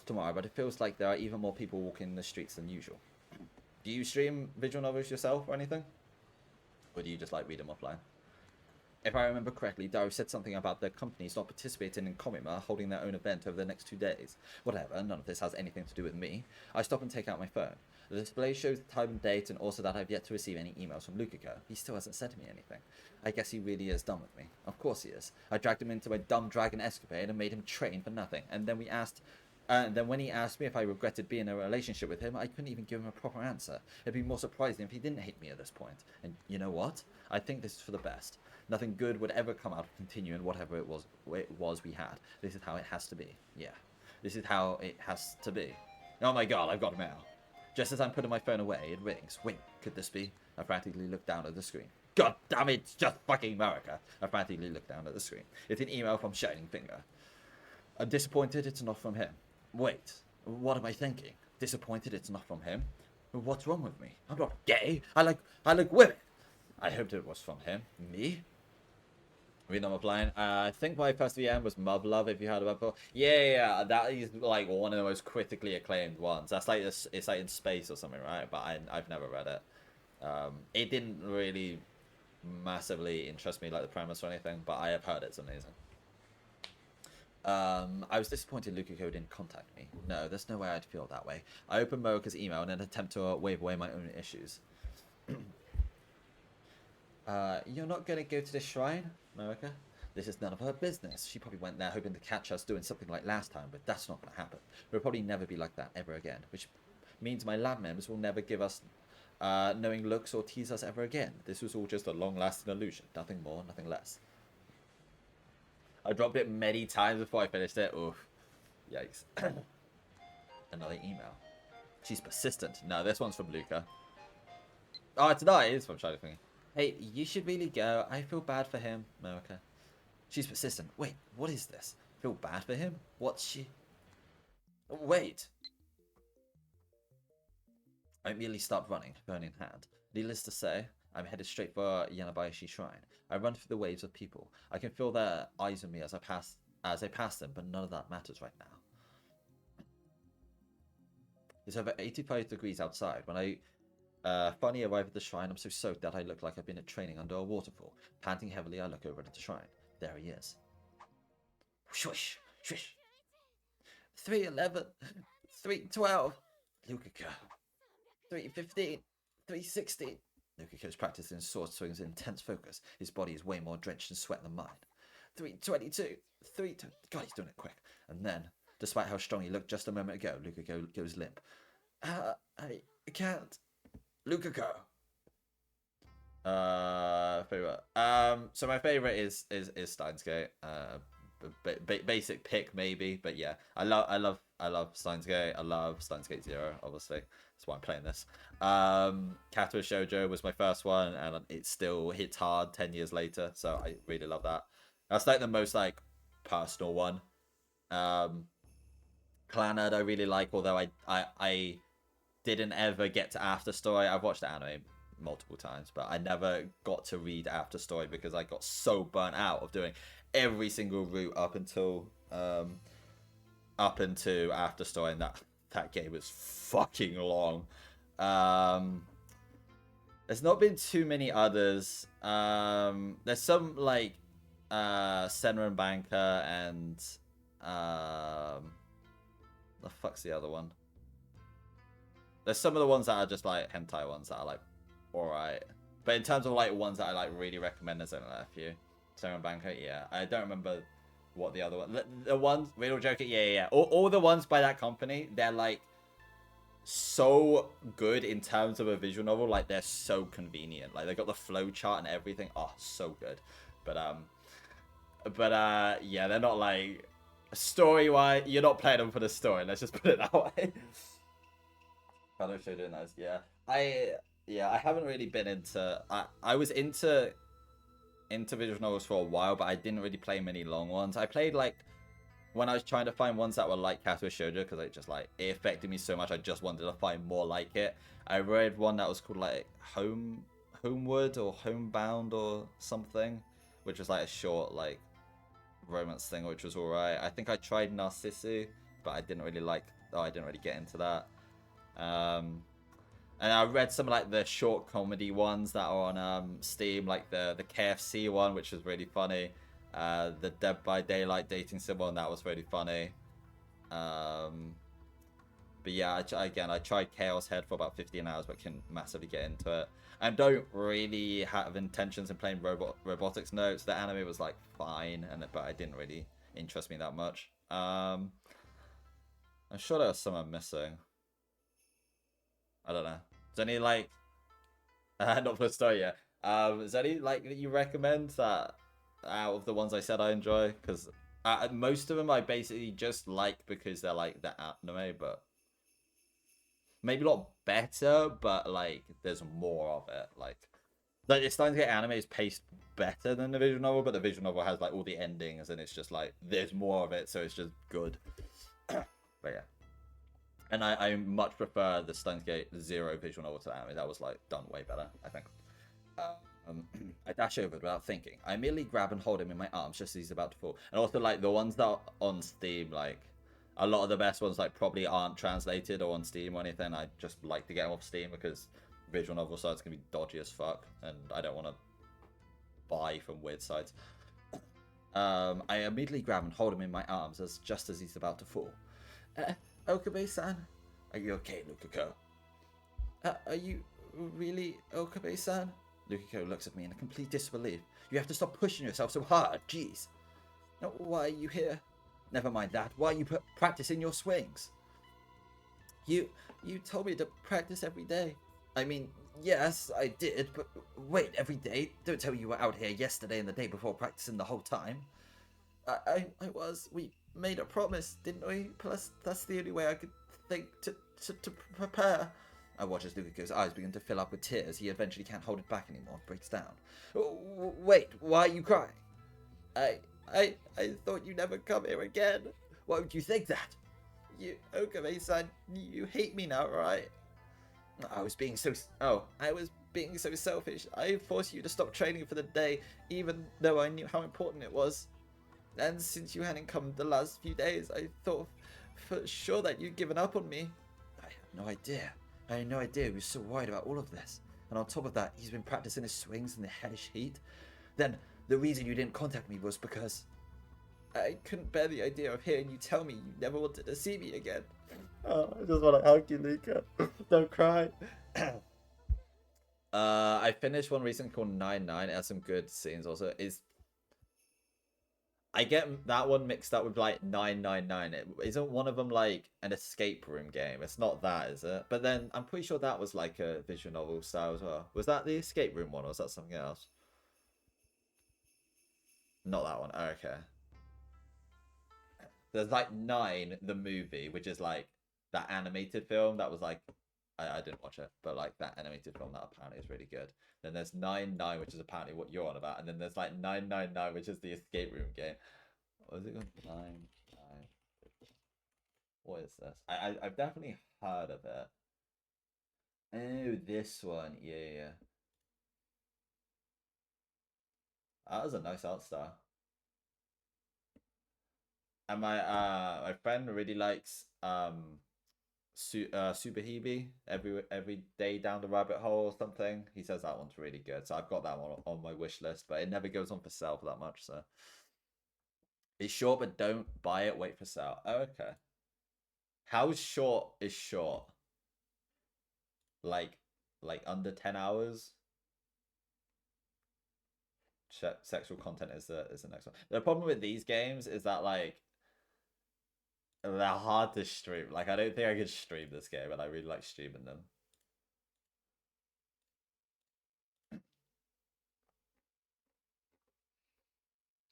tomorrow, but it feels like there are even more people walking the streets than usual. Do you stream visual novels yourself or anything? Or do you just like read them offline? If I remember correctly, Daru said something about the companies not participating in Comima holding their own event over the next 2 days. Whatever, none of this has anything to do with me. I stop and take out my phone. The display shows the time and date and also that I've yet to receive any emails from Lukiko. He still hasn't said to me anything. I guess he really is done with me. Of course he is. I dragged him into a dumb dragon escapade and made him train for nothing. And then when he asked me if I regretted being in a relationship with him, I couldn't even give him a proper answer. It'd be more surprising if he didn't hate me at this point. And you know what? I think this is for the best. Nothing good would ever come out of continuing whatever it was we had. This is how it has to be. Yeah. This is how it has to be. Oh my god, I've got a mail. Just as I'm putting my phone away, it rings. Wait, could this be? I frantically look down at the screen. God damn it, it's just fucking America. I frantically look down at the screen. It's an email from Shining Finger. I'm disappointed it's not from him. Wait, what am I thinking? Disappointed it's not from him? What's wrong with me? I'm not gay. I like women. I hoped it was from him. Me? Read them offline. I think my first VM was Mub Love, if you heard about it before. Yeah, that is like one of the most critically acclaimed ones. That's like this, it's like in space or something, right? But I've never read it. It didn't really massively interest me like the premise or anything, but I have heard it's amazing. I was disappointed Lukiko didn't contact me. No, there's no way I'd feel that way. I opened Moeka's email in an attempt to wave away my own issues. You're not gonna go to the shrine, Moeka? This is none of her business. She probably went there hoping to catch us doing something like last time, but that's not gonna happen. We'll probably never be like that ever again, which means my lab members will never give us knowing looks or tease us ever again. This was all just a long-lasting illusion. Nothing more, nothing less. I dropped it many times before I finished it. Oof. Yikes. Another email. She's persistent. No, this one's from Luca. Oh, it's not. It is from Shining Finger. Hey, you should really go. I feel bad for him, Moeka. She's persistent. Wait, what is this? Feel bad for him? What's she... Wait. I immediately start running, phone in hand. Needless to say, I'm headed straight for Yanabayashi Shrine. I run through the waves of people. I can feel their eyes on me as I pass them, but none of that matters right now. It's over 85 degrees outside. When I finally arrive at the shrine, I'm so soaked that I look like I've been at training under a waterfall. Panting heavily, I look over at the shrine. There he is. Swish, swish. 311, 312. Lukiko. 315, 316. Lukiko's practicing sword swings in intense focus. His body is way more drenched in sweat than mine. 322, 3... God, he's doing it quick. And then, despite how strong he looked just a moment ago, Lukiko goes limp. I can't. Lukiko. Favorite. So my favorite is Steins Gate. Basic pick maybe, but yeah, I love Steins Gate. I love Steins Gate 0, obviously. That's why I'm playing this. Kato Shoujo was my first one, and it still hits hard 10 years later, so I really love that. That's like the most like personal one. Clannad I really like, although I didn't ever get to After Story. I've watched the anime multiple times, but I never got to read After Story because I got so burnt out of doing every single route up into After Story, and that game was fucking long. There's not been too many others. There's some like Senra and Banker and the fuck's the other one? There's some of the ones that are just like hentai ones that are like alright. But in terms of like ones that I like really recommend, there's only like a few. Senra and Banker, yeah. I don't remember what the other one. The ones, Real Joker, yeah. All the ones by that company, they're like so good in terms of a visual novel. Like they're so convenient. Like they got the flow chart and everything. Oh, so good. But yeah, they're not like story wise. You're not playing them for the story. Let's just put it that way. Shadow Showdown, nice. Yeah, I haven't really been into. I was into visual novels for a while, but I didn't really play many long ones. I played like when I was trying to find ones that were like Kazuo Shoujo, because it just like it affected me so much. I just wanted to find more like it. I read one that was called like Homeward or Homebound or something, which was like a short like romance thing, which was alright. I think I tried Narcissu, but I didn't really like. Oh, I didn't really get into that. And I read some like the short comedy ones that are on Steam, like the KFC one, which was really funny. The Dead by Daylight dating sim one, that was really funny. But yeah, I tried Chaos Head for about 15 hours, but couldn't massively get into it. I don't really have intentions in playing Robotics Notes. The anime was like fine, but it didn't really interest me that much. I'm sure there was some I'm missing. I don't know. Is there any like not for the story yet? Is there any like that you recommend that out of the ones I said I enjoy? Because most of them I basically just like because they're like the anime, but maybe not better, but like there's more of it. Like it's starting to get anime is paced better than the visual novel, but the visual novel has like all the endings and it's just like there's more of it, so it's just good. But yeah. And I much prefer the Steins Gate Zero visual novel to anime. That was like done way better, I think. I dash over without thinking. I immediately grab and hold him in my arms just as he's about to fall. And also like the ones that are on Steam, like a lot of the best ones like probably aren't translated or on Steam or anything. I just like to get them off Steam because visual novel sites can be dodgy as fuck, and I don't want to buy from weird sites. I immediately grab and hold him in my arms just as he's about to fall. Okabe-san, are you okay, Lukako? Are you really Okabe-san? Lukako looks at me in complete disbelief. You have to stop pushing yourself so hard, jeez. Now, why are you here? Never mind that. Why are you practicing your swings? You told me to practice every day. I mean, yes, I did, but wait, every day? Don't tell me you were out here yesterday and the day before practicing the whole time. I was. We made a promise, didn't we? Plus, that's the only way I could think to prepare. I watch as Lukaku's eyes begin to fill up with tears. He eventually can't hold it back anymore, breaks down. Wait, why are you crying? I thought you'd never come here again. Why would you think that? You, Okame-san, you hate me now, right? I was being so selfish. I forced you to stop training for the day, even though I knew how important it was. And since you hadn't come the last few days, I thought for sure that you'd given up on me. I had no idea. He was so worried about all of this. And on top of that, he's been practicing his swings in the hellish heat. Then, the reason you didn't contact me was because I couldn't bear the idea of hearing you tell me you never wanted to see me again. Oh, I just want to hug you, Luca. Don't cry. I finished one recently called 9-9. It has some good scenes also. I get that one mixed up with like 999. Isn't one of them like an escape room game? It's not that, is it? But then I'm pretty sure that was like a visual novel style as well. Was that the escape room one or was that something else? Not that one. Oh, okay. There's like 9, the movie, which is like that animated film that was like I didn't watch it, but like that animated film that apparently is really good. Then there's 9-9, which is apparently what you're on about, and then there's like 999, which is the escape room game. What is it called? 9-9. What is this? I've definitely heard of it. Oh, this one. Yeah. That was a nice art style. And my friend really likes Super Hebe every day down the rabbit hole or something. He says that one's really good, so I've got that one on my wish list, but it never goes on for sale for that much. So it's short, but don't buy it. Wait for sale. Oh, okay. How short is short? Like under 10 hours? Sexual content is the next one. The problem with these games is that like They're hard to stream. Like, I don't think I could stream this game, and I really like streaming them.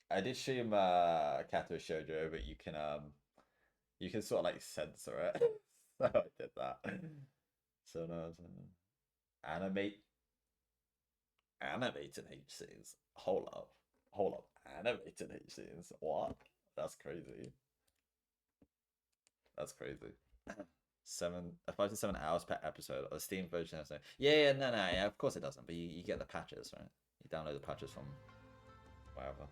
I did stream Kato Shoujo, but you can sort of like censor it. So I did that. So no, animate animated H scenes. Hold up, animated H scenes. What? That's crazy. That's crazy. 5 to 7 hours per episode of the Steam version. Yeah, no, yeah, of course it doesn't. But you get the patches, right? You download the patches from wherever.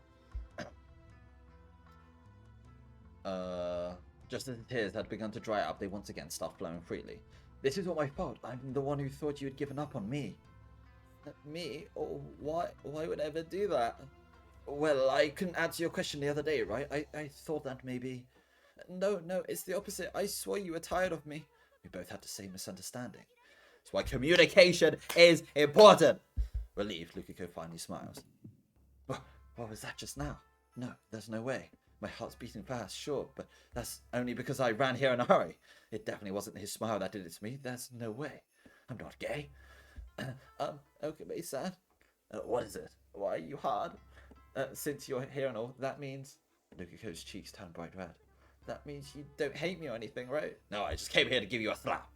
Just as the tears had begun to dry up, they once again stopped flowing freely. This is all my fault. I'm the one who thought you had given up on me. Me? Oh, why? Why would I ever do that? Well, I couldn't answer your question the other day, right? I thought that maybe. No, it's the opposite. I swore you were tired of me. We both had the same misunderstanding. That's why communication is important. Relieved, Lukiko finally smiles. What was that just now? No, there's no way. My heart's beating fast, sure, but that's only because I ran here in a hurry. It definitely wasn't his smile that did it to me. There's no way. I'm not gay. Okay-san. What is it? Why are you hard? Since you're here and all, that means... Lukiko's cheeks turned bright red. That means you don't hate me or anything, right? No, I just came here to give you a slap.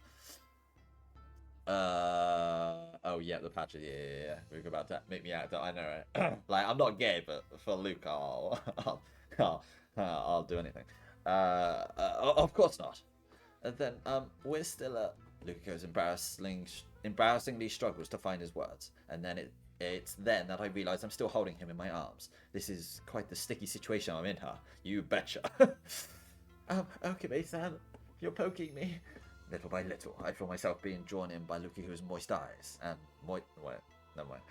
Oh yeah, the patches. Yeah. We're about to make me out. I know, right? Like, I'm not gay, but for Luke, I'll do anything. Of course not. And then, we're still Lukiko's embarrassingly struggles to find his words, and then it's then that I realise I'm still holding him in my arms. This is quite the sticky situation I'm in, huh? You betcha. Okay, Sam, you're poking me. Little by little, I feel myself being drawn in by Lukiko's moist eyes, and wait, never mind.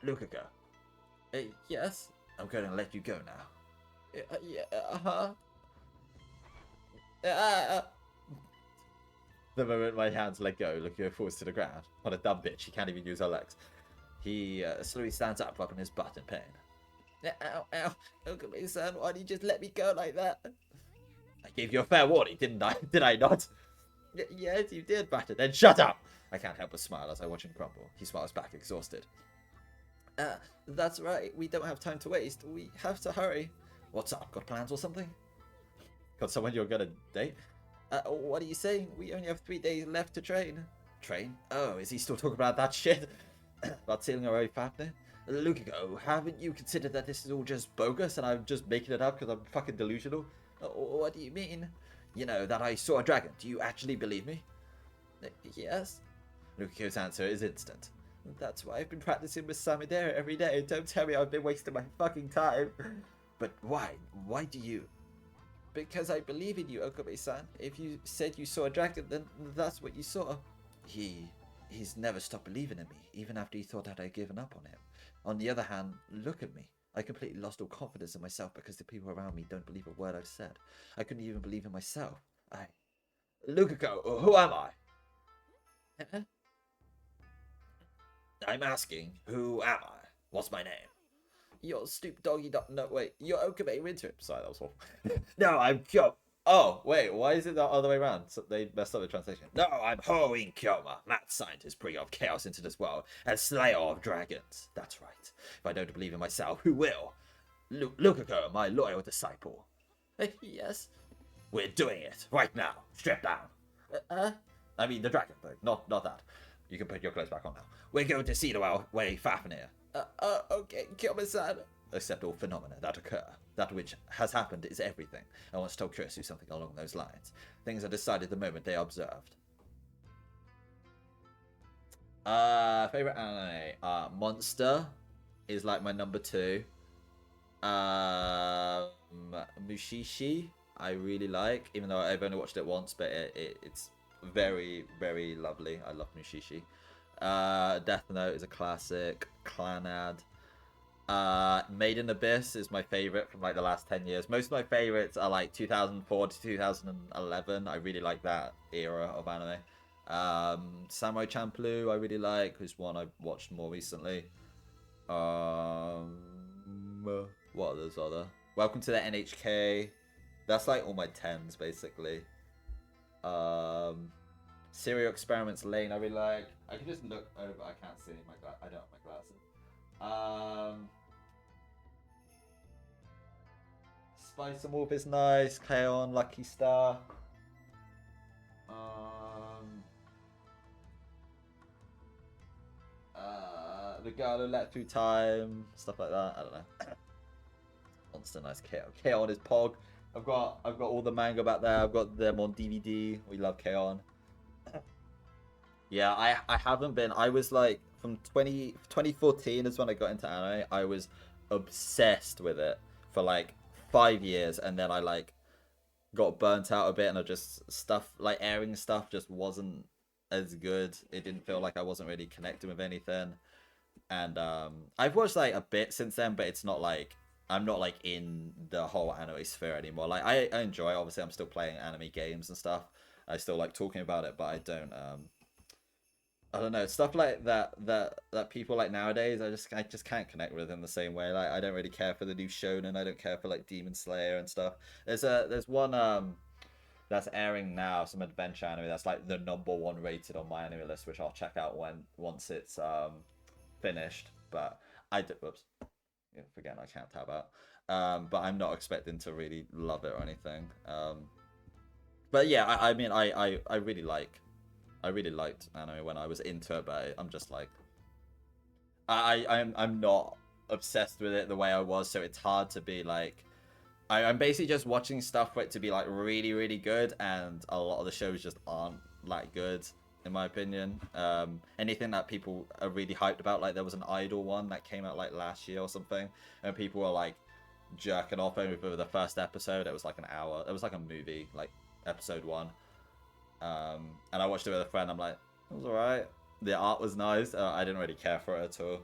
Lukiko. Yes? I'm going to let you go now. Yeah, The moment my hands let go, Lukiko falls to the ground. What a dumb bitch, he can't even use her legs. He slowly stands up, rubbing his butt in pain. Ow. Okay-san, why did you just let me go like that? I gave you a fair warning, didn't I? Did I not? Yes, you did, Batter. Then shut up! I can't help but smile as I watch him crumble. He smiles back, exhausted. That's right. We don't have time to waste. We have to hurry. What's up? Got plans or something? Got someone you're gonna date? What are you saying? We only have 3 days left to train. Train? Oh, is he still talking about that shit? About stealing our own family? Lukiko, haven't you considered that this is all just bogus and I'm just making it up because I'm fucking delusional? What do you mean? You know, that I saw a dragon. Do you actually believe me? Yes. Lukiko's answer is instant. That's why I've been practicing with Samidera every day. Don't tell me I've been wasting my fucking time. But why? Why do you? Because I believe in you, Okabe-san. If you said you saw a dragon, then that's what you saw. He's never stopped believing in me, even after he thought that I'd given up on him. On the other hand, look at me. I completely lost all confidence in myself because the people around me don't believe a word I've said. I couldn't even believe in myself. Lukiko, who am I? I'm asking, who am I? What's my name? You're stupid doggy dog. No, wait. You're Okabe Winter. Sorry, that was awful. No, I'm Kyo. Oh, wait. Why is it the other way around? So they messed up the translation. No, I'm Hoin Kyoma, mad scientist, bringer of chaos into this world, and slayer of dragons. That's right. If I don't believe in myself, who will? Lukiko, my loyal disciple. Yes. We're doing it right now. Strip down. I mean the dragon, though. Not that. You can put your clothes back on now. We're going to see to our way Fafnir. Okay, Kyoma-san. Accept all phenomena that occur. That which has happened is everything. I once told Kurisu something along those lines. Things are decided the moment they are observed. Favorite anime? Monster is like my number 2. Mushishi, I really like, even though I've only watched it once, but it's very, very lovely. I love Mushishi. Death Note is a classic. Clanad. Made in Abyss is my favorite from like the last 10 years. Most of my favorites are like 2004 to 2011. I really like that era of anime. Samurai Champloo I really like, who's one I've watched more recently. What others are there? Welcome to the NHK. That's like all my tens basically. Serial Experiments Lane, I really like. I can just look over. I can't see my I don't have my glasses. Spice and Wolf is nice. K-On! Lucky Star. The Girl Who Let Through Time, stuff like that. I don't know. Monster nice. K-On! Is Pog. I've got all the manga back there. I've got them on DVD. We love K-On! Yeah, I haven't been. I was like from 2014 is when I got into anime. I was obsessed with it for like 5 years, and then I like got burnt out a bit, and I just stuff like airing stuff just wasn't as good. It didn't feel like I wasn't really connecting with anything. And I've watched like a bit since then, but it's not like I'm not like in the whole anime sphere anymore. Like I enjoy it. Obviously, I'm still playing anime games and stuff. I still like talking about it, but I don't know, stuff like that people like nowadays. I just can't connect with in the same way. Like I don't really care for the new shonen. I don't care for like Demon Slayer and stuff. There's one that's airing now, some adventure anime that's like the #1 rated on my anime list, which I'll check out once it's finished. But whoops, forget I can't tab out. But I'm not expecting to really love it or anything. But yeah, I mean I really liked anime when I was into it, but I'm just like I'm not obsessed with it the way I was, so it's hard to be like I'm basically just watching stuff for it to be like really, really good, and a lot of the shows just aren't that good in my opinion. Anything that people are really hyped about, like there was an Idol one that came out like last year or something, and people were like jerking off over the first episode. It was like an hour. It was like a movie, like episode 1. And I watched it with a friend. I'm like, it was alright. The art was nice. I didn't really care for it at all.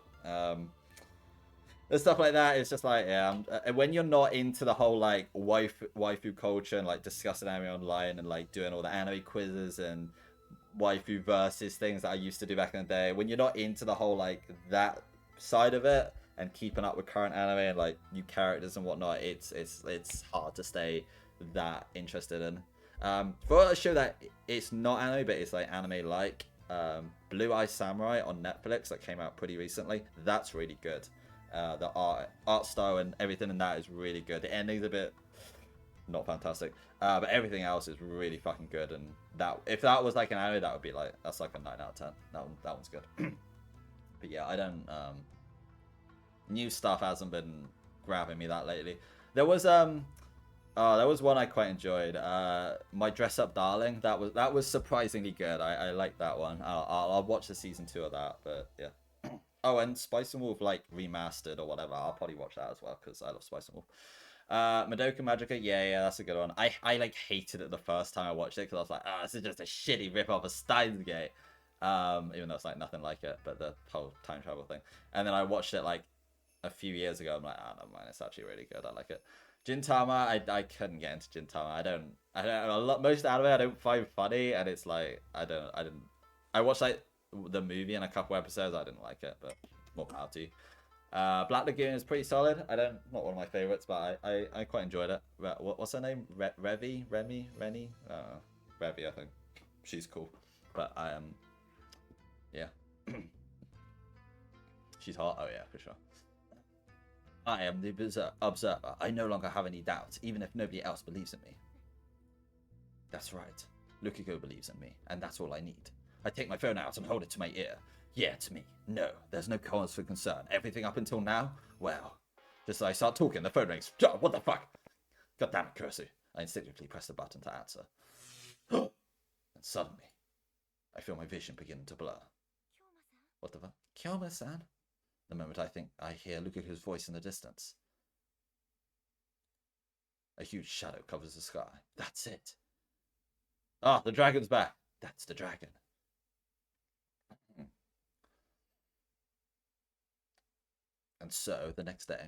And stuff like that. It's just like, yeah. When you're not into the whole like waifu culture and like discussing anime online and like doing all the anime quizzes and waifu versus things that I used to do back in the day. When you're not into the whole like that side of it and keeping up with current anime and like new characters and whatnot, it's hard to stay that interested in. For a show that it's not anime but it's like anime like Blue Eye Samurai on Netflix that came out pretty recently, that's really good. The art style and everything in that is really good. The ending's a bit not fantastic, but everything else is really fucking good. And that if that was like an anime, that would be like that's like a 9 out of 10. That one's good. But yeah, I don't new stuff hasn't been grabbing me that lately. There was one I quite enjoyed. My Dress Up Darling. That was surprisingly good. I liked that one. I'll watch the season 2 of that. But yeah. Oh, and Spice and Wolf like remastered or whatever. I'll probably watch that as well because I love Spice and Wolf. Madoka Magica. Yeah, that's a good one. I like hated it the first time I watched it because I was like, this is just a shitty rip off of Steins Gate. Even though it's like nothing like it, but the whole time travel thing. And then I watched it like a few years ago. I'm like, never mind. It's actually really good. I like it. Gintama, I couldn't get into Gintama. I don't most anime I don't find funny, and it's like I watched like the movie and a couple episodes. I didn't like it, but more power to you. Black Lagoon is pretty solid. Not one of my favorites, but I quite enjoyed it. What's her name? Remy, Remy, Revy, I think. She's cool, but yeah, she's hot. Oh yeah, for sure. I am the observer. I no longer have any doubts, even if nobody else believes in me. That's right. Lukiko believes in me, and that's all I need. I take my phone out and hold it to my ear. Yeah, to me. No, there's no cause for concern. Everything up until now, well, just as I start talking, the phone rings. Oh, what the fuck? God damn it, Kursu. I instinctively press the button to answer. And suddenly, I feel my vision begin to blur. What the fuck? Kyoma-san? The moment I hear Lukiko's voice in the distance. A huge shadow covers the sky. That's it. Ah, the dragon's back. That's the dragon. And so the next day,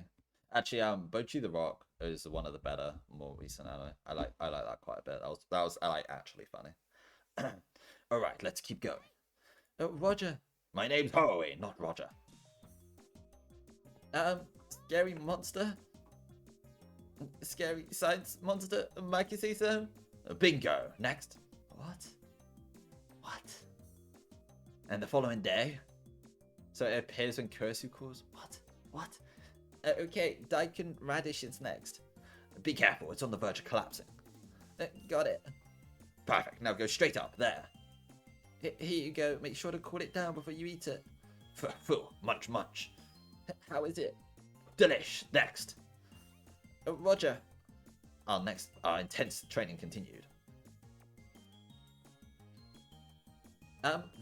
actually, Bochi the Rock is one of the better, more recent anime. I like that quite a bit. That was I like actually funny. All right, let's keep going. Roger, my name's Hoey, not Roger. Scary monster. Scary science monster Makisisa? Bingo. Next. What? What? And the following day? So it appears when Kursu calls? What? What? Okay, Daikon Radish is next. Be careful, it's on the verge of collapsing. Got it. Perfect, now go straight up, there. Here you go, make sure to cool it down before you eat it. Full, munch, munch. How is it? Delish, next. Roger. Our intense training continued.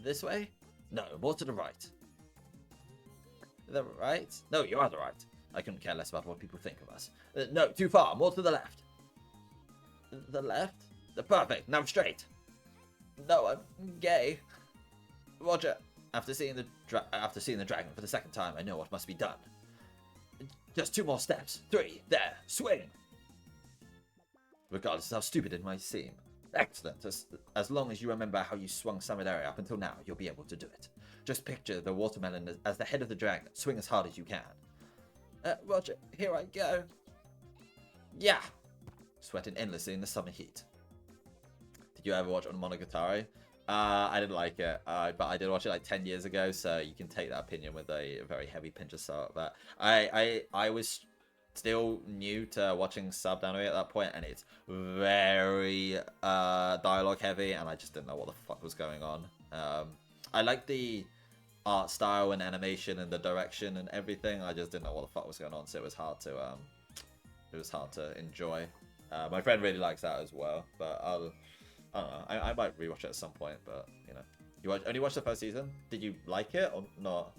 This way? No, more to the right. The right? No, you are the right. I couldn't care less about what people think of us. No, too far, more to the left. The left? The perfect, now straight. No, I'm gay. Roger. After seeing the dragon for the second time, I know what must be done. Just 2 more steps. 3, there, swing. Regardless of how stupid it might seem. Excellent. As long as you remember how you swung Samidari up until now, you'll be able to do it. Just picture the watermelon as the head of the dragon. Swing as hard as you can. Roger, here I go. Yeah. Sweating endlessly in the summer heat. Did you ever watch Monogatari? I didn't like it, but I did watch it like 10 years ago, so you can take that opinion with a very heavy pinch of salt. But I was still new to watching subbed anime at that point, and it's very dialogue heavy, and I just didn't know what the fuck was going on. I like the art style and animation and the direction and everything. I just didn't know what the fuck was going on, so it was hard to enjoy. My friend really likes that as well, but I don't know. I might rewatch it at some point, but you know, only watched the first season. Did you like it or not?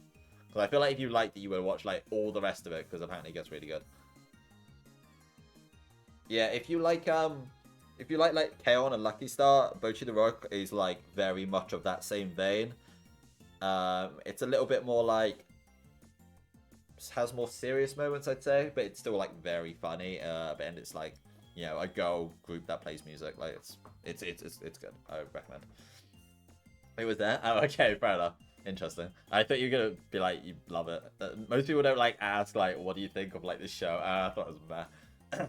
Because I feel like if you liked it, you would watch like all the rest of it, because apparently it gets really good. Yeah, if you like K-On! And Lucky Star, Bocchi the Rock is like very much of that same vein. It's a little bit more like has more serious moments, I'd say, but it's still like very funny. And it's like, you know, a girl group that plays music. Like it's good. I would recommend. It was there. Oh, okay, fair enough. Interesting. I thought you were gonna be like, you love it. Most people don't like ask like, what do you think of like this show? I thought it was meh.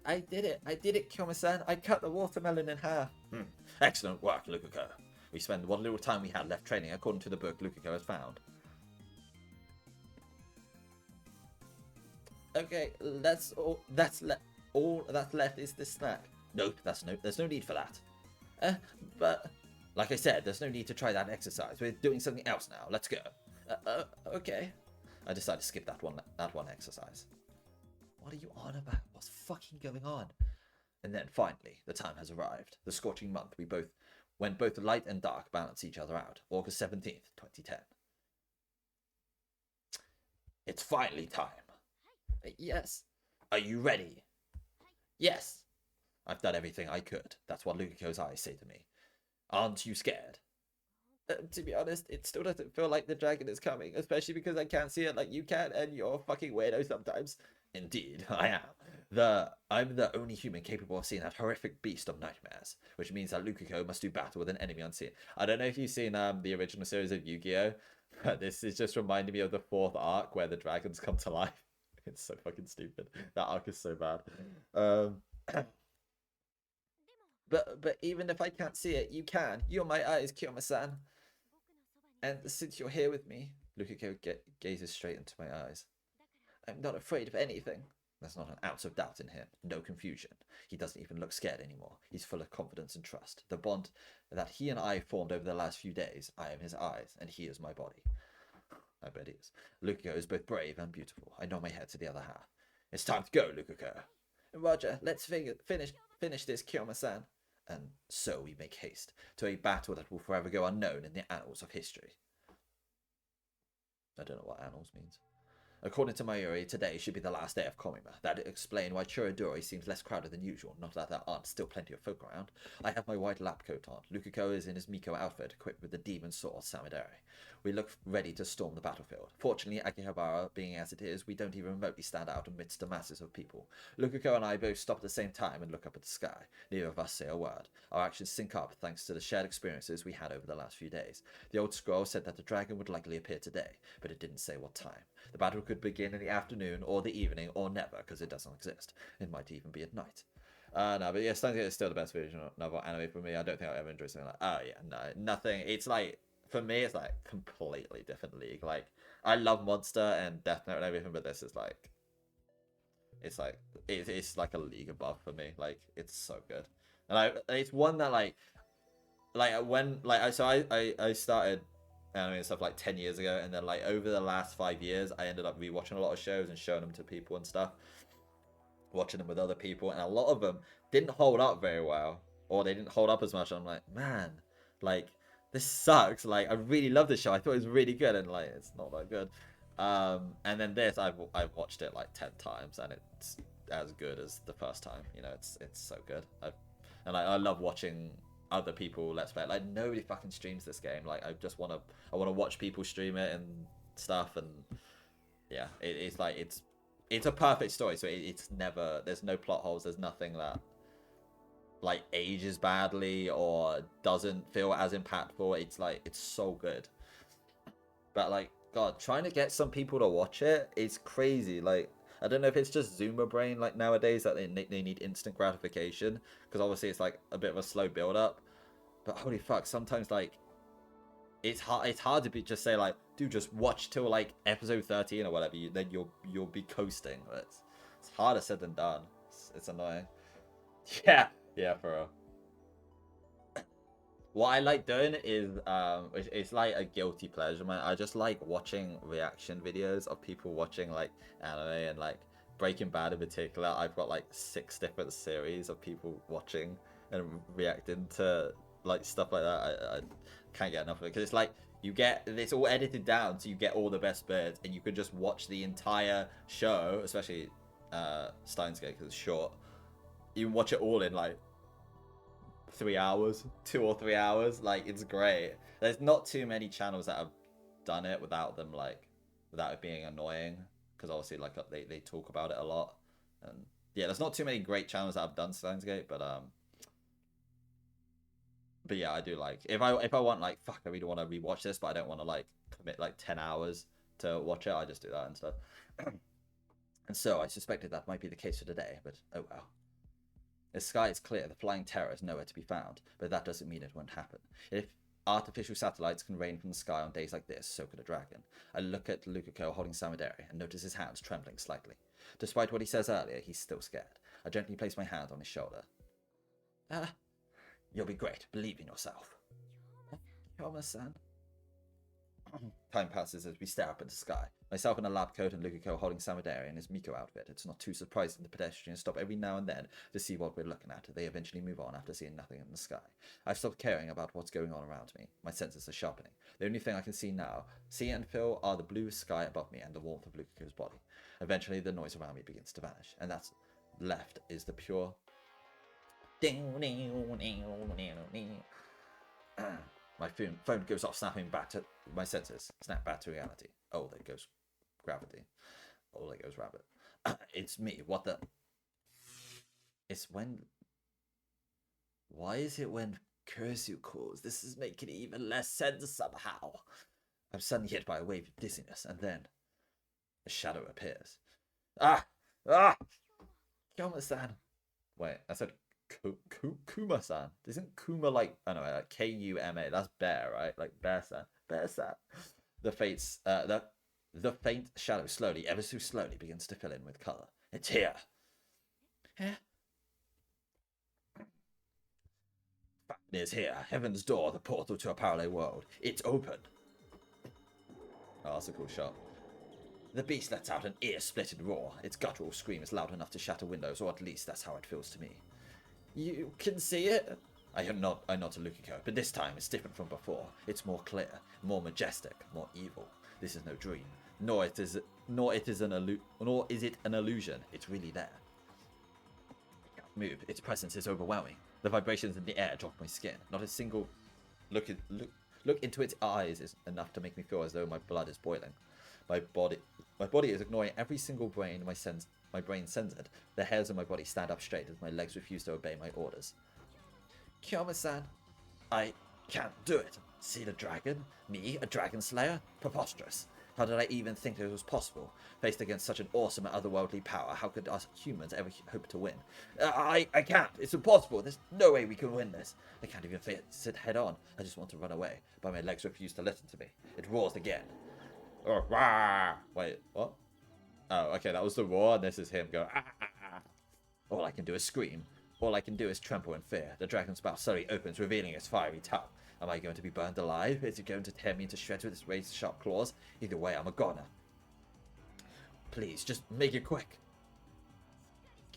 I did it, Kyomo-san. I cut the watermelon in half. Excellent work, Lukako. We spent what little time we had left training according to the book Lukako has found. Okay, all that's left is this snack. Nope, there's no need for that. But like I said, there's no need to try that exercise. We're doing something else now. Let's go. Okay. I decided to skip that one exercise. What are you on about? What's fucking going on? And then finally, the time has arrived. The scorching month when both light and dark balance each other out. August 17th, 2010. It's finally time. Yes. Are you ready? Yes. I've done everything I could. That's what Lukako's eyes say to me. Aren't you scared? To be honest, it still doesn't feel like the dragon is coming, especially because I can't see it like you can, and you're a fucking weirdo sometimes. Indeed, I am. I'm the only human capable of seeing that horrific beast of nightmares, which means that Lukako must do battle with an enemy unseen. I don't know if you've seen the original series of Yu-Gi-Oh, but this is just reminding me of the 4th arc where the dragons come to life. It's so fucking stupid. That arc is so bad. But even if I can't see it, you can. You're my eyes, Kyomo-san. And since you're here with me, Lukako gazes straight into my eyes. I'm not afraid of anything. There's not an ounce of doubt in him, no confusion. He doesn't even look scared anymore. He's full of confidence and trust. The bond that he and I formed over the last few days, I am his eyes, and he is my body. I bet he is. Lukako is both brave and beautiful. I nod my head to the other half. It's time to go, Lukako. Roger, let's finish this, Kyomo-san. And so we make haste to a battle that will forever go unknown in the annals of history. I don't know what annals means. According to Mayuri, today should be the last day of Komima. That'd explain why Chirodori seems less crowded than usual, not that there aren't still plenty of folk around. I have my white lab coat on. Lukako is in his Miko outfit, equipped with the demon sword Samidare. We look ready to storm the battlefield. Fortunately, Akihabara, being as it is, we don't even remotely stand out amidst the masses of people. Lukako and I both stop at the same time and look up at the sky. Neither of us say a word. Our actions sync up thanks to the shared experiences we had over the last few days. The old scroll said that the dragon would likely appear today, but it didn't say what time. The battle could begin in the afternoon or the evening or never, because it doesn't exist. It might even be at night. No, but yeah, Steins Gate is still the best visual novel anime for me. I don't think I'll ever enjoy something like, oh yeah, no, nothing. It's like, for me, it's like completely different league. Like, I love Monster and Death Note and everything, but this is like, it's like, it's like a league above for me. Like, it's so good. And it's one that I started anime and stuff like 10 years ago, and then like over the last 5 years, I ended up rewatching a lot of shows and showing them to people and stuff, watching them with other people, and a lot of them didn't hold up very well, or they didn't hold up as much. And I'm like, man, like this sucks. Like I really love this show. I thought it was really good, and like it's not that good. And then this, I've watched it like 10 times, and it's as good as the first time. You know, it's so good. I love watching other people let's play. Like nobody fucking streams this game. Like I want to watch people stream it and stuff, and yeah, it's like it's a perfect story. So it's never, there's no plot holes. There's nothing that like ages badly or doesn't feel as impactful. It's like it's so good. But like God, trying to get some people to watch it is crazy. Like I don't know if it's just Zoomer brain like nowadays that they need instant gratification, because obviously it's like a bit of a slow build up. But holy fuck, sometimes like it's hard to be just say like, dude, just watch till like episode 13 or whatever. Then you'll be coasting. But it's harder said than done. It's annoying. Yeah, for real. What I like doing is it's like a guilty pleasure, man. I just like watching reaction videos of people watching like anime, and like Breaking Bad in particular. I've got like 6 different series of people watching and reacting to like stuff like that. I can't get enough of it, because it's like it's all edited down, so you get all the best bits, and you could just watch the entire show, especially Steins Gate because it's short. You can watch it all in like 3 hours, 2 or 3 hours. Like it's great. There's not too many channels that have done it without it being annoying, because obviously like they talk about it a lot, and yeah, there's not too many great channels that have done Steins Gate, but yeah, I do like if I want like fuck, I really want to rewatch this, but I don't want to like commit like 10 hours to watch it. I just do that instead. And so I suspected that might be the case for today, but oh well. The sky is clear, the flying terror is nowhere to be found, but that doesn't mean it won't happen. If artificial satellites can rain from the sky on days like this, so could a dragon. I look at Lukako holding Samidari and notice his hands trembling slightly. Despite what he says earlier, he's still scared. I gently place my hand on his shoulder. You'll be great. Believe in yourself. Yoma-san. Time passes as we stare up at the sky. Myself in a lab coat and Lukako holding Samidari in his Miko outfit. It's not too surprising the pedestrians stop every now and then to see what we're looking at. They eventually move on after seeing nothing in the sky. I've stopped caring about what's going on around me. My senses are sharpening. The only thing I can see now, see and feel, are the blue sky above me and the warmth of Lukako's body. Eventually the noise around me begins to vanish, and that's left is the pure my phone goes off, snapping back to my senses. Snap back to reality. Oh, there goes gravity. Oh, there goes rabbit. It's me. What the? It's when. Why is it when Kursu calls? This is making even less sense somehow. I'm suddenly hit by a wave of dizziness, and then a shadow appears. Yoma-san. Wait, I said Kuma-san. Isn't Kuma like, I don't know, like Kuma? That's bear, right? Like bear-san. Bear-san. The faint shadow slowly, ever so slowly, begins to fill in with color. It's here. It is here. Heaven's door, the portal to a parallel world. It's open. Oh, that's a cool shot. The beast lets out an ear-splitting roar. Its guttural scream is loud enough to shatter windows, or at least that's how it feels to me. You can see it? I nod to Lukiko, but this time it's different from before. It's more clear, more majestic, more evil. This is no dream, nor is it an illusion. It's really there. I can't move. Its presence is overwhelming. The vibrations in the air drop my skin. Not a single look into its eyes is enough to make me feel as though my blood is boiling. My body is ignoring every single brain my brain sends it. The hairs on my body stand up straight as my legs refuse to obey my orders. Kyoma-san, I can't do it. See the dragon? Me, a dragon slayer? Preposterous. How did I even think it was possible? Faced against such an awesome and otherworldly power, how could us humans ever hope to win? I can't. It's impossible. There's no way we can win this. I can't even face it head on. I just want to run away, but my legs refuse to listen to me. It roars again. Oh, rah! Wait, what? Oh, okay, that was the roar, and this is him going, ah, ah, ah. All I can do is scream. All I can do is tremble in fear. The dragon's mouth suddenly opens, revealing its fiery tongue. Am I going to be burned alive? Is it going to tear me into shreds with its razor-sharp claws? Either way, I'm a goner. Please, just make it quick.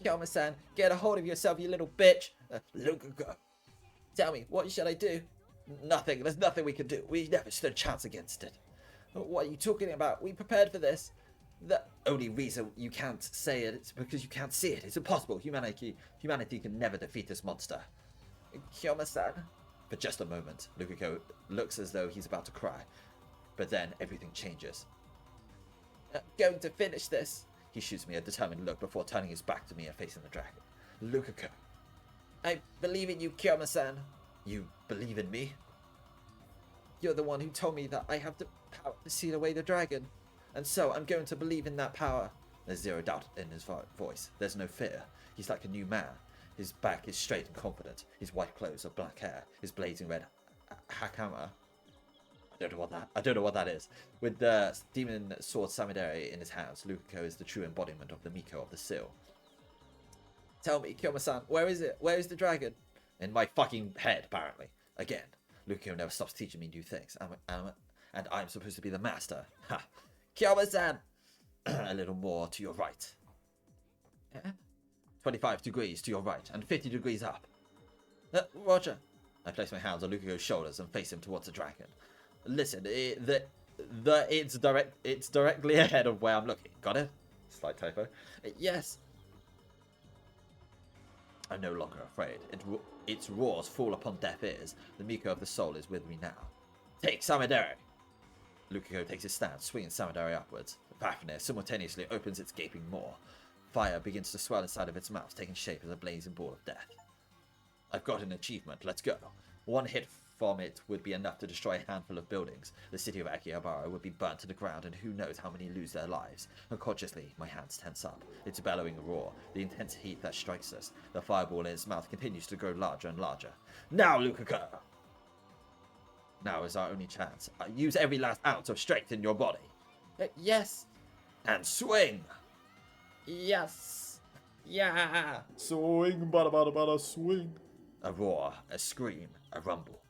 Kyoma-san, get a hold of yourself, you little bitch. Lukaku. Tell me, what should I do? Nothing. There's nothing we can do. We never stood a chance against it. What are you talking about? We prepared for this. The only reason you can't say it is because you can't see it. It's impossible. Humanity can never defeat this monster. Kyoma-san. For just a moment, Lukaku looks as though he's about to cry. But then everything changes. Going to finish this. He shoots me a determined look before turning his back to me and facing the dragon. Lukaku. I believe in you, Kyoma-san. You believe in me? You're the one who told me that I have the power to seal away the dragon. And so I'm going to believe in that power. There's zero doubt in his voice. There's no fear. He's like a new man. His back is straight and confident. His white clothes are black hair. His blazing red hakama. I don't know what that is. With the demon sword Samidare in his hands, Lukaku is the true embodiment of the Miko of the Seal. Tell me, Kyoma-san, where is it? Where is the dragon? In my fucking head, apparently. Again, Lukaku never stops teaching me new things. And I'm supposed to be the master. Ha! Kyoma-san! A little more to your right. 25 degrees to your right, and 50 degrees up. Roger. I place my hands on Lukaku's shoulders and face him towards the dragon. Listen, it's directly ahead of where I'm looking. Got it? Slight typo. Yes. I'm no longer afraid. Its roars fall upon deaf ears. The Miko of the soul is with me now. Take Samidare! Lukaku takes his stand, swinging Samidare upwards. Fafnir simultaneously opens its gaping maw. Fire begins to swell inside of its mouth, taking shape as a blazing ball of death. I've got an achievement. Let's go. One hit from it would be enough to destroy a handful of buildings. The city of Akihabara would be burnt to the ground, and who knows how many lose their lives. Unconsciously, my hands tense up. It's bellowing a roar, the intense heat that strikes us. The fireball in its mouth continues to grow larger and larger. Now, Lukaku! Now is our only chance. Use every last ounce of strength in your body. Yes. And swing! Yes. Yeah. Swing, bada bada bada, swing. A roar, a scream, a rumble.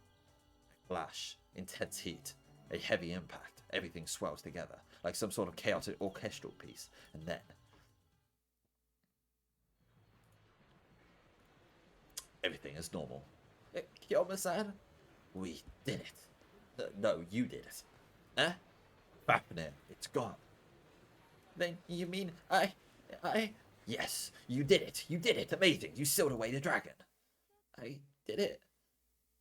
A flash, intense heat, a heavy impact. Everything swells together, like some sort of chaotic orchestral piece. And then... everything is normal. Kyoma-san? We did it. No, you did it. Eh? Fafnir, it's gone. Then you mean I... Yes, you did it. You did it. Amazing. You sealed away the dragon. I did it.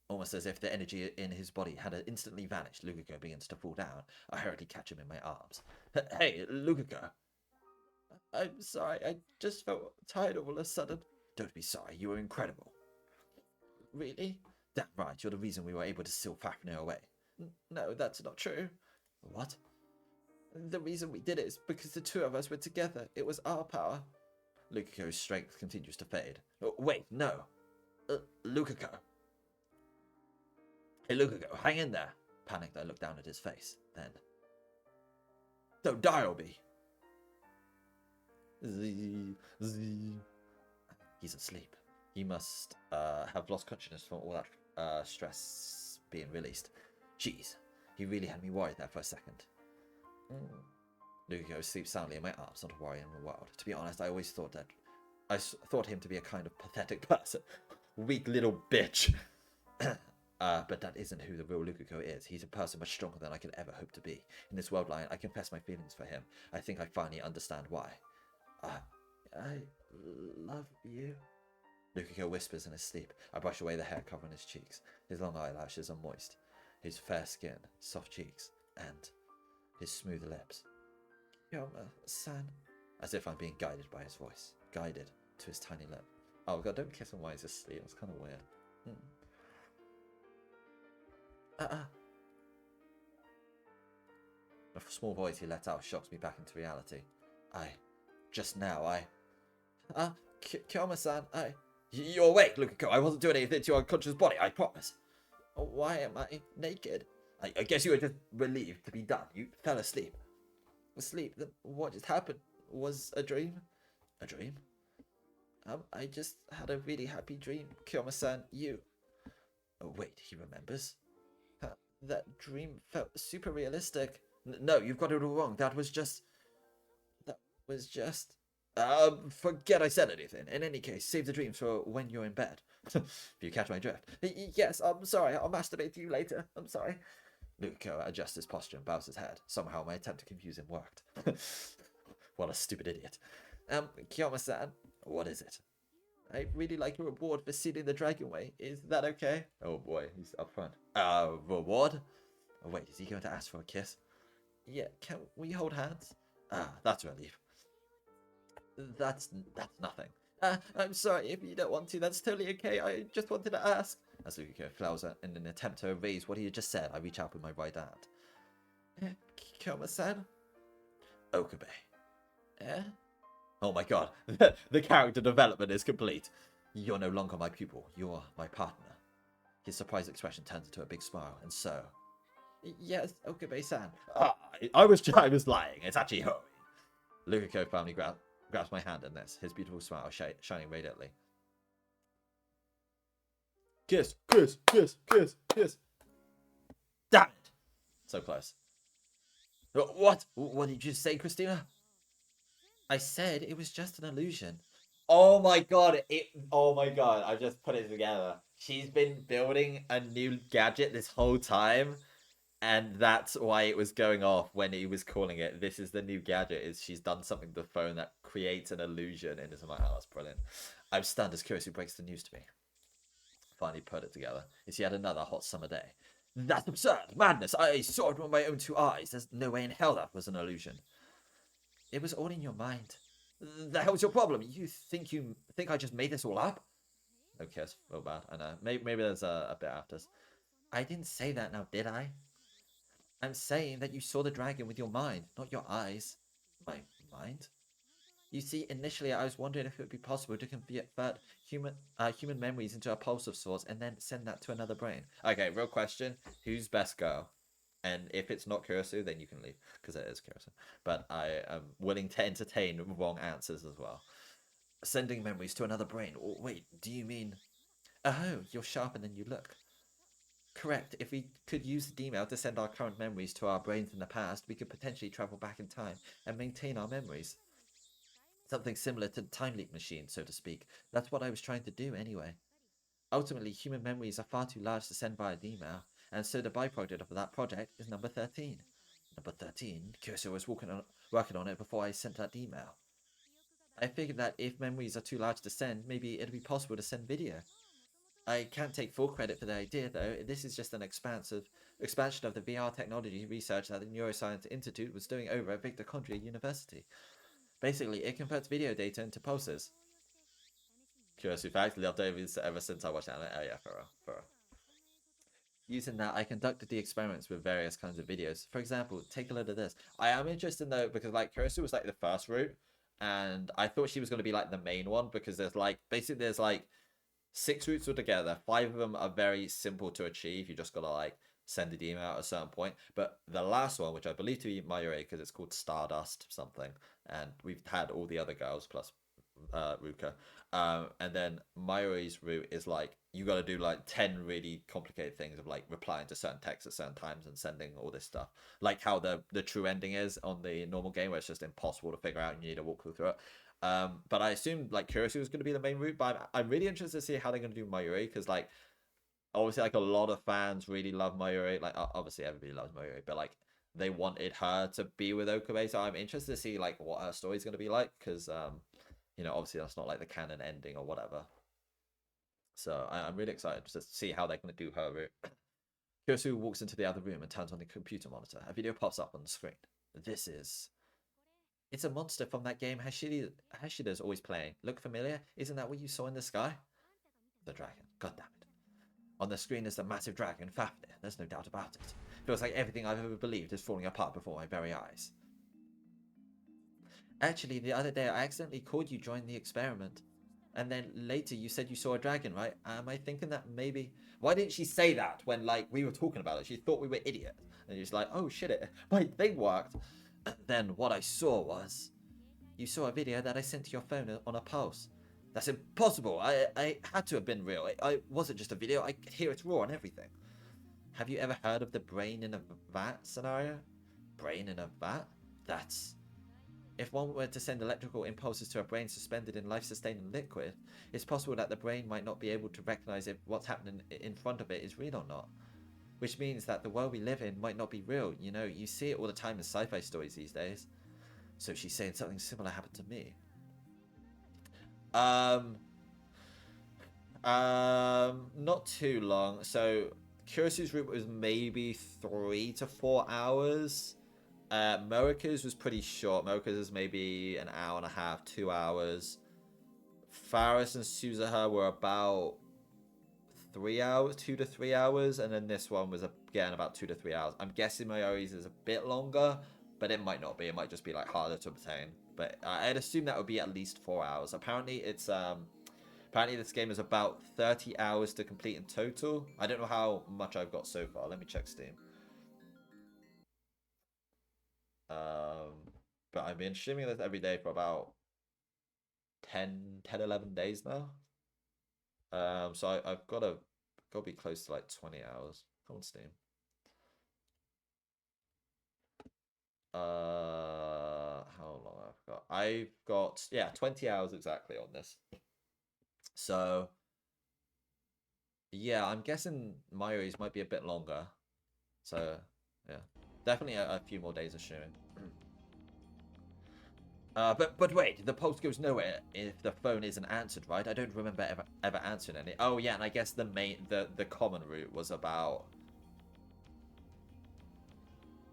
Almost as if the energy in his body had instantly vanished, Lukaku begins to fall down. I hurriedly catch him in my arms. Hey, Lukaku. I'm sorry. I just felt tired all of a sudden. Don't be sorry. You were incredible. Really? Damn right. You're the reason we were able to seal Fafnir away. No, that's not true. What? The reason we did it is because the two of us were together. It was our power. Lukaku's strength continues to fade. Oh, wait, no. Lukaku. Hey, Lukaku, hang in there. Panicked, I looked down at his face. Then... don't die, Obi. He's asleep. He must have lost consciousness from all that stress being released. Jeez, he really had me worried there for a second. Lukaku sleeps soundly in my arms, not a worry in the world. To be honest, I always thought thought him to be a kind of pathetic person. Weak little bitch. But that isn't who the real Lukaku is. He's a person much stronger than I could ever hope to be. In this world line, I confess my feelings for him. I think I finally understand why. I love you. Lukaku whispers in his sleep. I brush away the hair covering his cheeks. His long eyelashes are moist. His fair skin, soft cheeks, and his smooth lips. Kyoma-san. As if I'm being guided by his voice. Guided to his tiny lip. Oh god, don't kiss him while he's asleep. It's kind of weird. small voice he let out shocks me back into reality. Kiyama-san, You're awake, Lukiko. I wasn't doing anything to your unconscious body, I promise. Why am I naked? I guess you were just relieved to be done. You fell asleep. Asleep? Then what just happened? Was a dream? A dream? I just had a really happy dream. Kiyama-san, you... Oh, wait, he remembers? That dream felt super realistic. No, you've got it all wrong. That was just... Forget I said anything. In any case, save the dreams for when you're in bed. If you catch my drift. Yes, I'm sorry. I'll masturbate to you later. I'm sorry. Luko adjusts his posture and bows his head. Somehow my attempt to confuse him worked. What a stupid idiot. Kiyama-san, what is it? I'd really like a reward for sealing the dragon way. Is that okay? Oh boy, he's up front. Reward? Oh wait, is he going to ask for a kiss? Yeah, can we hold hands? That's a relief. That's nothing. I'm sorry if you don't want to. That's totally okay. I just wanted to ask. As Lukiko flowers in an attempt to erase what he had just said, I reach out with my right hand. Kiyama-san? Okabe. Oh my god, the character development is complete. You're no longer my pupil, you're my partner. His surprised expression turns into a big smile, and so... Yes, Okabe-san. I was lying, it's actually Hoi. Lukiko finally grabs my hand in this, his beautiful smile shining radiantly. Kiss, kiss, kiss, kiss, kiss. Damn it! So close. What? What did you say, Christina? I said it was just an illusion. Oh my god, I just put it together. She's been building a new gadget this whole time, and that's why it was going off when he was calling it. This is the new gadget, is she's done something to the phone that creates an illusion, and it's like, oh, that's brilliant. I'm stunned as Kurisu breaks the news to me. Finally put it together. It's yet another hot summer day. That's absurd! Madness! I saw it with my own two eyes. There's no way in hell that was an illusion. It was all in your mind. The hell's your problem? You think I just made this all up? Okay, it's so bad. I know. Maybe there's a bit after this. I didn't say that now, did I? I'm saying that you saw the dragon with your mind, not your eyes. My mind? You see, initially I was wondering if it would be possible to convert human memories into a pulse of sorts and then send that to another brain. Okay, real question. Who's best girl? And if it's not Kurisu, then you can leave, because it is Kurisu. But I am willing to entertain wrong answers as well. Sending memories to another brain. Oh, wait, do you mean... Oh, you're sharper than you look. Correct. If we could use the email to send our current memories to our brains in the past, we could potentially travel back in time and maintain our memories. Something similar to the time leak machine, so to speak. That's what I was trying to do anyway. Ultimately, human memories are far too large to send via email, and so the byproduct of that project is number 13. Number 13? Kurisu was working on it before I sent that email. I figured that if memories are too large to send, maybe it'd be possible to send video. I can't take full credit for the idea, though. This is just an expansion of the VR technology research that the Neuroscience Institute was doing over at Victor Condria University. Basically, it converts video data into pulses. Curious fact, loved it ever since I watched anime. Oh yeah, for real. Using that, I conducted the experiments with various kinds of videos. For example, take a look at this. I am interested though, because like Kurisu was like the first route, and I thought she was going to be like the main one, because there's like, basically there's like 6 routes altogether. 5 of them are very simple to achieve. You just got to like send the email at a certain point. But the last one, which I believe to be Mayuri, because it's called Stardust something, and we've had all the other girls plus Ruka. And then Mayuri's route is like, you got to do like 10 really complicated things of like replying to certain texts at certain times and sending all this stuff. Like how the true ending is on the normal game, where it's just impossible to figure out and you need to walk through it. But I assumed like Kurisu was going to be the main route, but I'm really interested to see how they're going to do Mayuri, because like obviously like a lot of fans really love Mayuri. Like obviously everybody loves Mayuri, but like they wanted her to be with Okabe, so I'm interested to see like what her story's going to be like, because you know, obviously that's not like the canon ending or whatever. So I'm really excited to see how they're going to do her route. Kurisu walks into the other room and turns on the computer monitor. A video pops up on the screen. It's a monster from that game Hashida's always playing. Look familiar? Isn't that what you saw in the sky? The dragon. God damn it. On the screen is the massive dragon, Fafnir. There's no doubt about it. Feels like everything I've ever believed is falling apart before my very eyes. Actually, the other day I accidentally called you during the experiment. And then later you said you saw a dragon, right? Am I thinking that maybe... Why didn't she say that when, like, we were talking about it? She thought we were idiots. And she's like, oh, shit, my thing worked. Then what I saw was... You saw a video that I sent to your phone on a pulse. That's impossible. I had to have been real. I wasn't just a video. I could hear it raw and everything. Have you ever heard of the brain in a vat scenario? Brain in a vat? That's... If one were to send electrical impulses to a brain suspended in life-sustaining liquid, it's possible that the brain might not be able to recognize if what's happening in front of it is real or not. Which means that the world we live in might not be real. You know, you see it all the time in sci-fi stories these days. So she's saying something similar happened to me. Not too long. So Curious's route was maybe 3 to 4 hours. Morica's was pretty short. Morica's was maybe an hour and a half, 2 hours. Faris and Suzaha were about 3 hours, 2 to 3 hours, and then this one was again about 2 to 3 hours. I'm guessing Mayori's is a bit longer, but it might not be. It might just be like harder to obtain. But I'd assume that would be at least 4 hours. Apparently, it's apparently this game is about 30 hours to complete in total. I don't know how much I've got so far. Let me check Steam. But I've been streaming this every day for about 11 days now. So I've got to be close to like 20 hours. Come on, Steam. How long I've got? I've got, yeah, 20 hours exactly on this. So yeah, I'm guessing Mayuri's might be a bit longer. So yeah, definitely a few more days of streaming. But wait, the post goes nowhere if the phone isn't answered, right? I don't remember ever answering any. Oh yeah, and I guess the common route was about.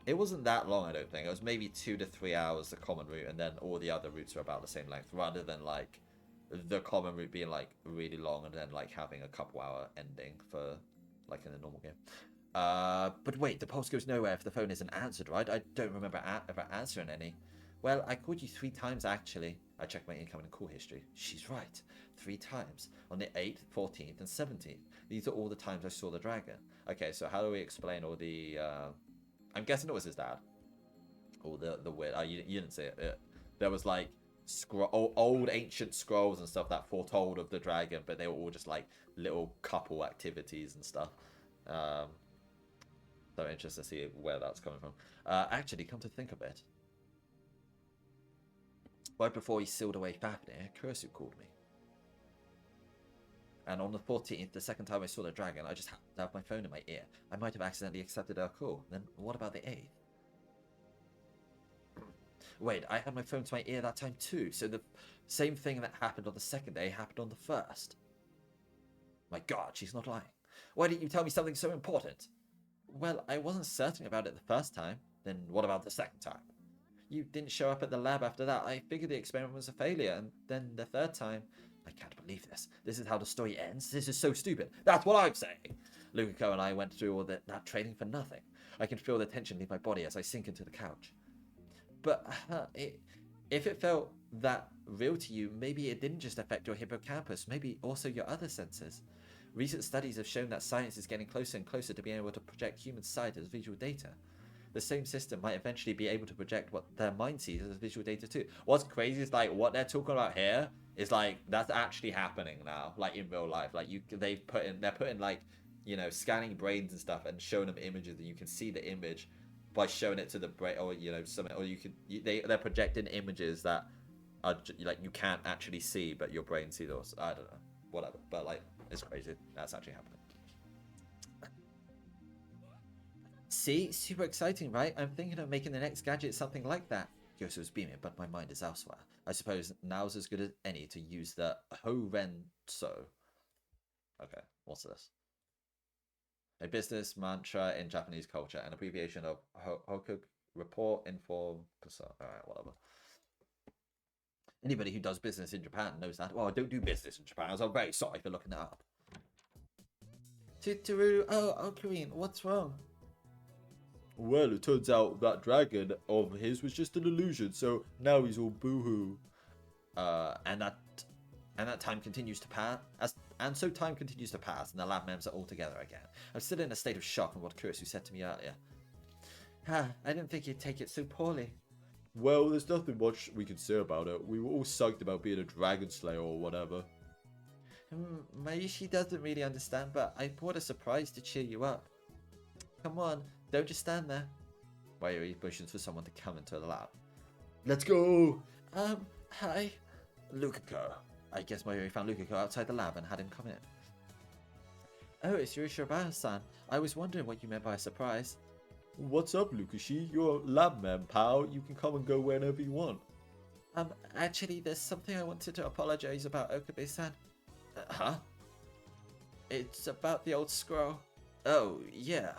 It wasn't that long, I don't think. It was maybe 2 to 3 hours the common route, and then all the other routes are about the same length, rather than like the common route being like really long and then like having a couple hour ending for like in a normal game. But wait, the post goes nowhere if the phone isn't answered, right? I don't remember ever answering any. Well, I called you 3 times, actually. I checked my incoming call history. She's right. 3 times. On the 8th, 14th, and 17th. These are all the times I saw the dragon. Okay, so how do we explain all the... I'm guessing it was his dad. Or the weird... Oh, you didn't see it. There was, like, old ancient scrolls and stuff that foretold of the dragon, but they were all just, like, little couple activities and stuff. So I'm interested to see where that's coming from. Actually, come to think of it, right before he sealed away Fafnir, Kursu called me. And on the 14th, the second time I saw the dragon, I just happened to have my phone in my ear. I might have accidentally accepted her call. Then what about the 8th? Wait, I had my phone to my ear that time too, so the same thing that happened on the second day happened on the first. My god, she's not lying. Why didn't you tell me something so important? Well, I wasn't certain about it the first time. Then what about the second time? You didn't show up at the lab after that. I figured the experiment was a failure. And then the third time... I can't believe this. This is how the story ends. This is so stupid. That's what I'm saying. Lukako and I went through all that training for nothing. I can feel the tension leave my body as I sink into the couch. But if it felt that real to you, maybe it didn't just affect your hippocampus. Maybe also your other senses. Recent studies have shown that science is getting closer and closer to being able to project human sight as visual data. The same system might eventually be able to project what their mind sees as visual data too. What's crazy is like what they're talking about here is like that's actually happening now, like in real life. Like they're putting like, you know, scanning brains and stuff and showing them images, and you can see the image by showing it to the brain, or you know, something, or they're projecting images that are like you can't actually see, but your brain sees. Or I don't know, whatever. But like it's crazy. That's actually happening. See? Super exciting, right? I'm thinking of making the next gadget something like that. Yosu was beaming, but my mind is elsewhere. I suppose now's as good as any to use the Horenso. Okay, what's this? A business mantra in Japanese culture, an abbreviation of Hoku, report, inform, alright, whatever. Anybody who does business in Japan knows that. Well, I don't do business in Japan, so I'm very sorry for looking that up. Tutoru, oh, Kareem, what's wrong? Well, it turns out that dragon of his was just an illusion, so now he's all boohoo. And that time continues to pass, and so time continues to pass, and the lab members are all together again. I'm still in a state of shock from what Kurisu said to me earlier. I didn't think you'd take it so poorly. Well, there's nothing much we can say about it. We were all psyched about being a dragon slayer or whatever. Mayushi doesn't really understand, but I brought a surprise to cheer you up. Come on, don't just stand there. Mayuri motions for someone to come into the lab. Let's go! Hi. Lukako. I guess Mayuri found Lukako outside the lab and had him come in. Oh, it's Yurishirobara-san. I was wondering what you meant by a surprise. What's up, Lukashi? You're a lab man, pal. You can come and go whenever you want. Actually, there's something I wanted to apologize about, Okabe-san. Huh? It's about the old scroll. Oh, yeah.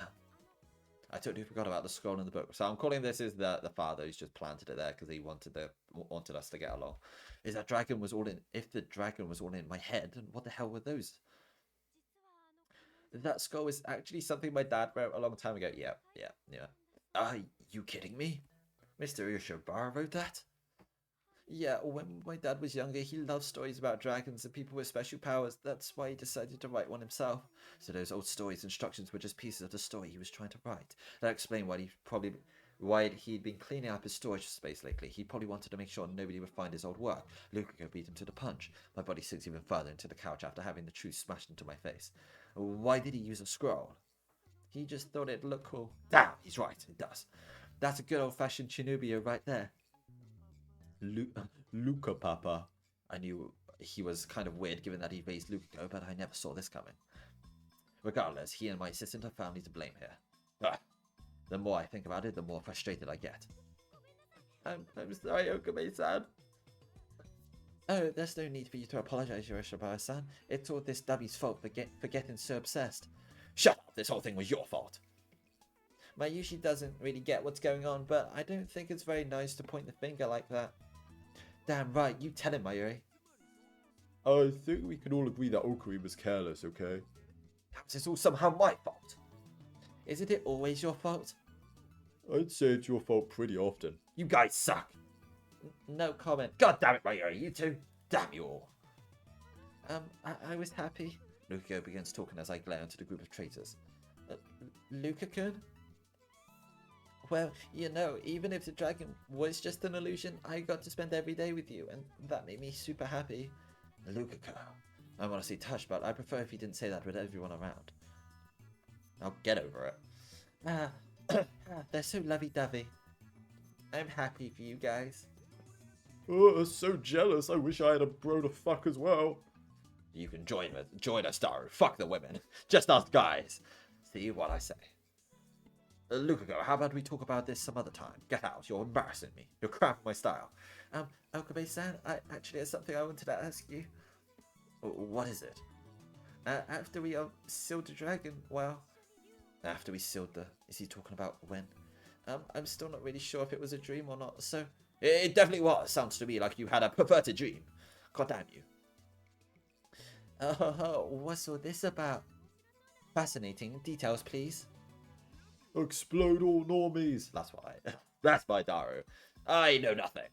I totally forgot about the scroll in the book. So I'm calling this is the father who's just planted it there because he wanted us to get along. If the dragon was all in my head, and what the hell were those? That scroll is actually something my dad wrote a long time ago. Yeah. Are you kidding me? Mr. Yoshibar wrote that? Yeah, when my dad was younger, he loved stories about dragons and people with special powers. That's why he decided to write one himself. So those old stories instructions were just pieces of the story he was trying to write. That explained why he'd been cleaning up his storage space lately. He probably wanted to make sure nobody would find his old work. Lukako beat him to the punch. My body sinks even further into the couch after having the truth smashed into my face. Why did he use a scroll? He just thought it'd look cool. Damn, he's right, it does. That's a good old-fashioned Chinubio right there. Luca Papa. I knew he was kind of weird given that he raised Lukako, but I never saw this coming. Regardless, he and my assistant are family to blame here. The more I think about it, the more frustrated I get. I'm sorry, Okabe-san. Oh, there's no need for you to apologize, Yoshiba-san. It's all this Dubby's fault for getting so obsessed. Shut up! This whole thing was your fault. Mayushi doesn't really get what's going on, but I don't think it's very nice to point the finger like that. Damn right, you tell him, Mayuri. I think we can all agree that Okuri was careless, okay? How's this all somehow my fault? Isn't it always your fault? I'd say it's your fault pretty often. You guys suck. No comment. God damn it, Mayuri, you two. Damn you all. I was happy. Lukako begins talking as I glare into the group of traitors. Luka-kun? Well, you know, even if the dragon was just an illusion, I got to spend every day with you, and that made me super happy. Lukako. I'm honestly touched, but I prefer if you didn't say that with everyone around. I'll get over it. They're so lovey-dovey. I'm happy for you guys. Oh, so jealous. I wish I had a bro to fuck as well. You can join us, Daru. Fuck the women. Just us guys. See what I say. Lukako, how about we talk about this some other time? Get out. You're embarrassing me. You're cramping my style. Okabe-san, I actually have something I wanted to ask you. What is it? After we sealed the dragon, well... After we sealed the... Is he talking about when? I'm still not really sure if it was a dream or not, so... It definitely was. Sounds to me like you had a perverted dream. God damn you. What's all this about? Fascinating. Details, please. Explode all normies. That's my Daru. I know nothing.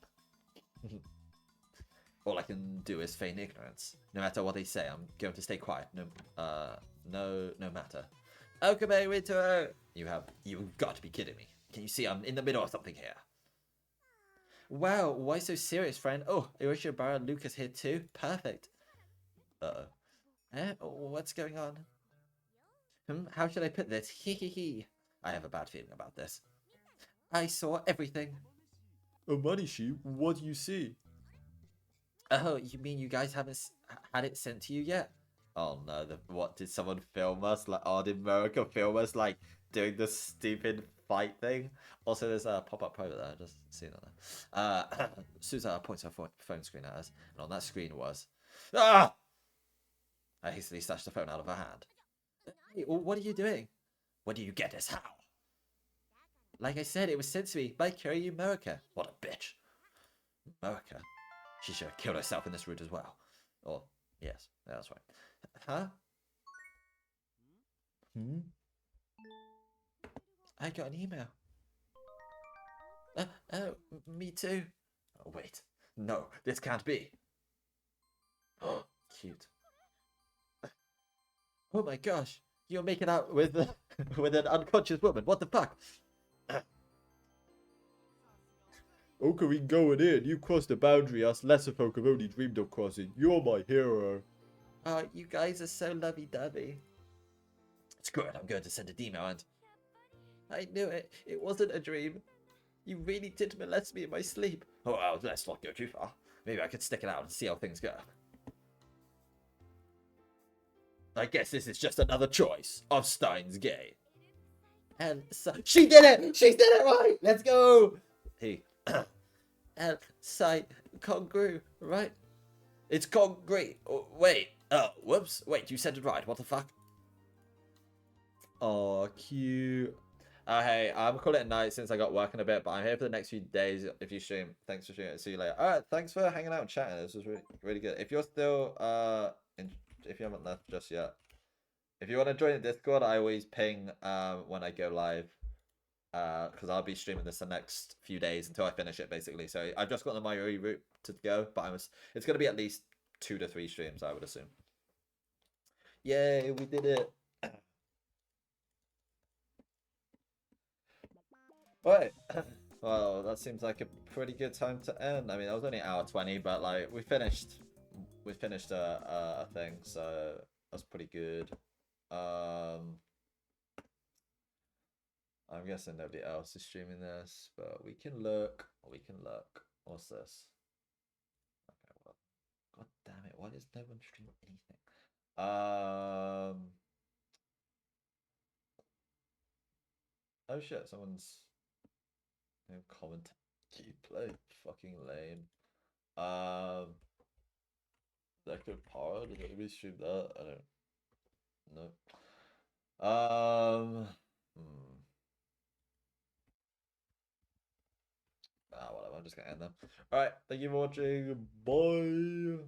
All I can do is feign ignorance. No matter what they say, I'm going to stay quiet. No matter. Okabe Rito! You've got to be kidding me. Can you see I'm in the middle of something here? Wow, why so serious, friend? Oh, Irishibara and Lucas here too? Perfect. What's going on? How should I put this? Hee. I have a bad feeling about this. I saw everything. Manishi, what do you see? Oh, you mean you guys haven't had it sent to you yet? Oh no, what, did someone film us? Like, did America film us, like, doing this stupid fight thing? Also, there's a pop-up private there, just seeing that there. Suza points her phone screen at us, and on that screen was... Ah! I hastily snatched the phone out of her hand. Hey, what are you doing? Where do you get this? How? Like I said, it was sent to me by Kiryu America. What a bitch. America? She should have killed herself in this route as well. Or, yes, that's right. Huh? I got an email. Oh, me too. Oh, wait. No, this can't be. Oh, cute. Oh my gosh. You're making out with with an unconscious woman. What the fuck? Okarin going in. You crossed the boundary us lesser folk have only dreamed of crossing. You're my hero. Oh, you guys are so lovey-dovey. It's good. I'm going to send a email and... I knew it. It wasn't a dream. You really did molest me in my sleep. Oh, well, let's not go too far. Maybe I could stick it out and see how things go. I guess this is just another choice of Steins gay. And so she did it! She did it right! Let's go! He. And Sai congru, right? It's congru. Oh, wait. Whoops. Wait, you said it right. What the fuck? Oh, cute. Hey, I'm calling it night since I got working a bit, but I'm here for the next few days. If you stream, thanks for streaming. See you later. All right, thanks for hanging out and chatting. This was really, really good. If you're still if you haven't left just yet, if you want to join the Discord, I always ping when I go live, because I'll be streaming this the next few days until I finish it, basically. So I've just got on my route to go, but it's gonna be at least 2 to 3 streams, I would assume. Yay, we did it. Right. Well, that seems like a pretty good time to end. I mean, that was only 1:20, but like we finished a thing, so that's pretty good. I'm guessing nobody else is streaming this, but we can look. We can look. What's this? Okay, well, god damn it! Why does no one stream anything? Oh shit! Someone's comment. Keep play. Fucking lame. That could power. Did anybody stream that? I don't know. Whatever. I'm just gonna end them. All right. Thank you for watching. Bye.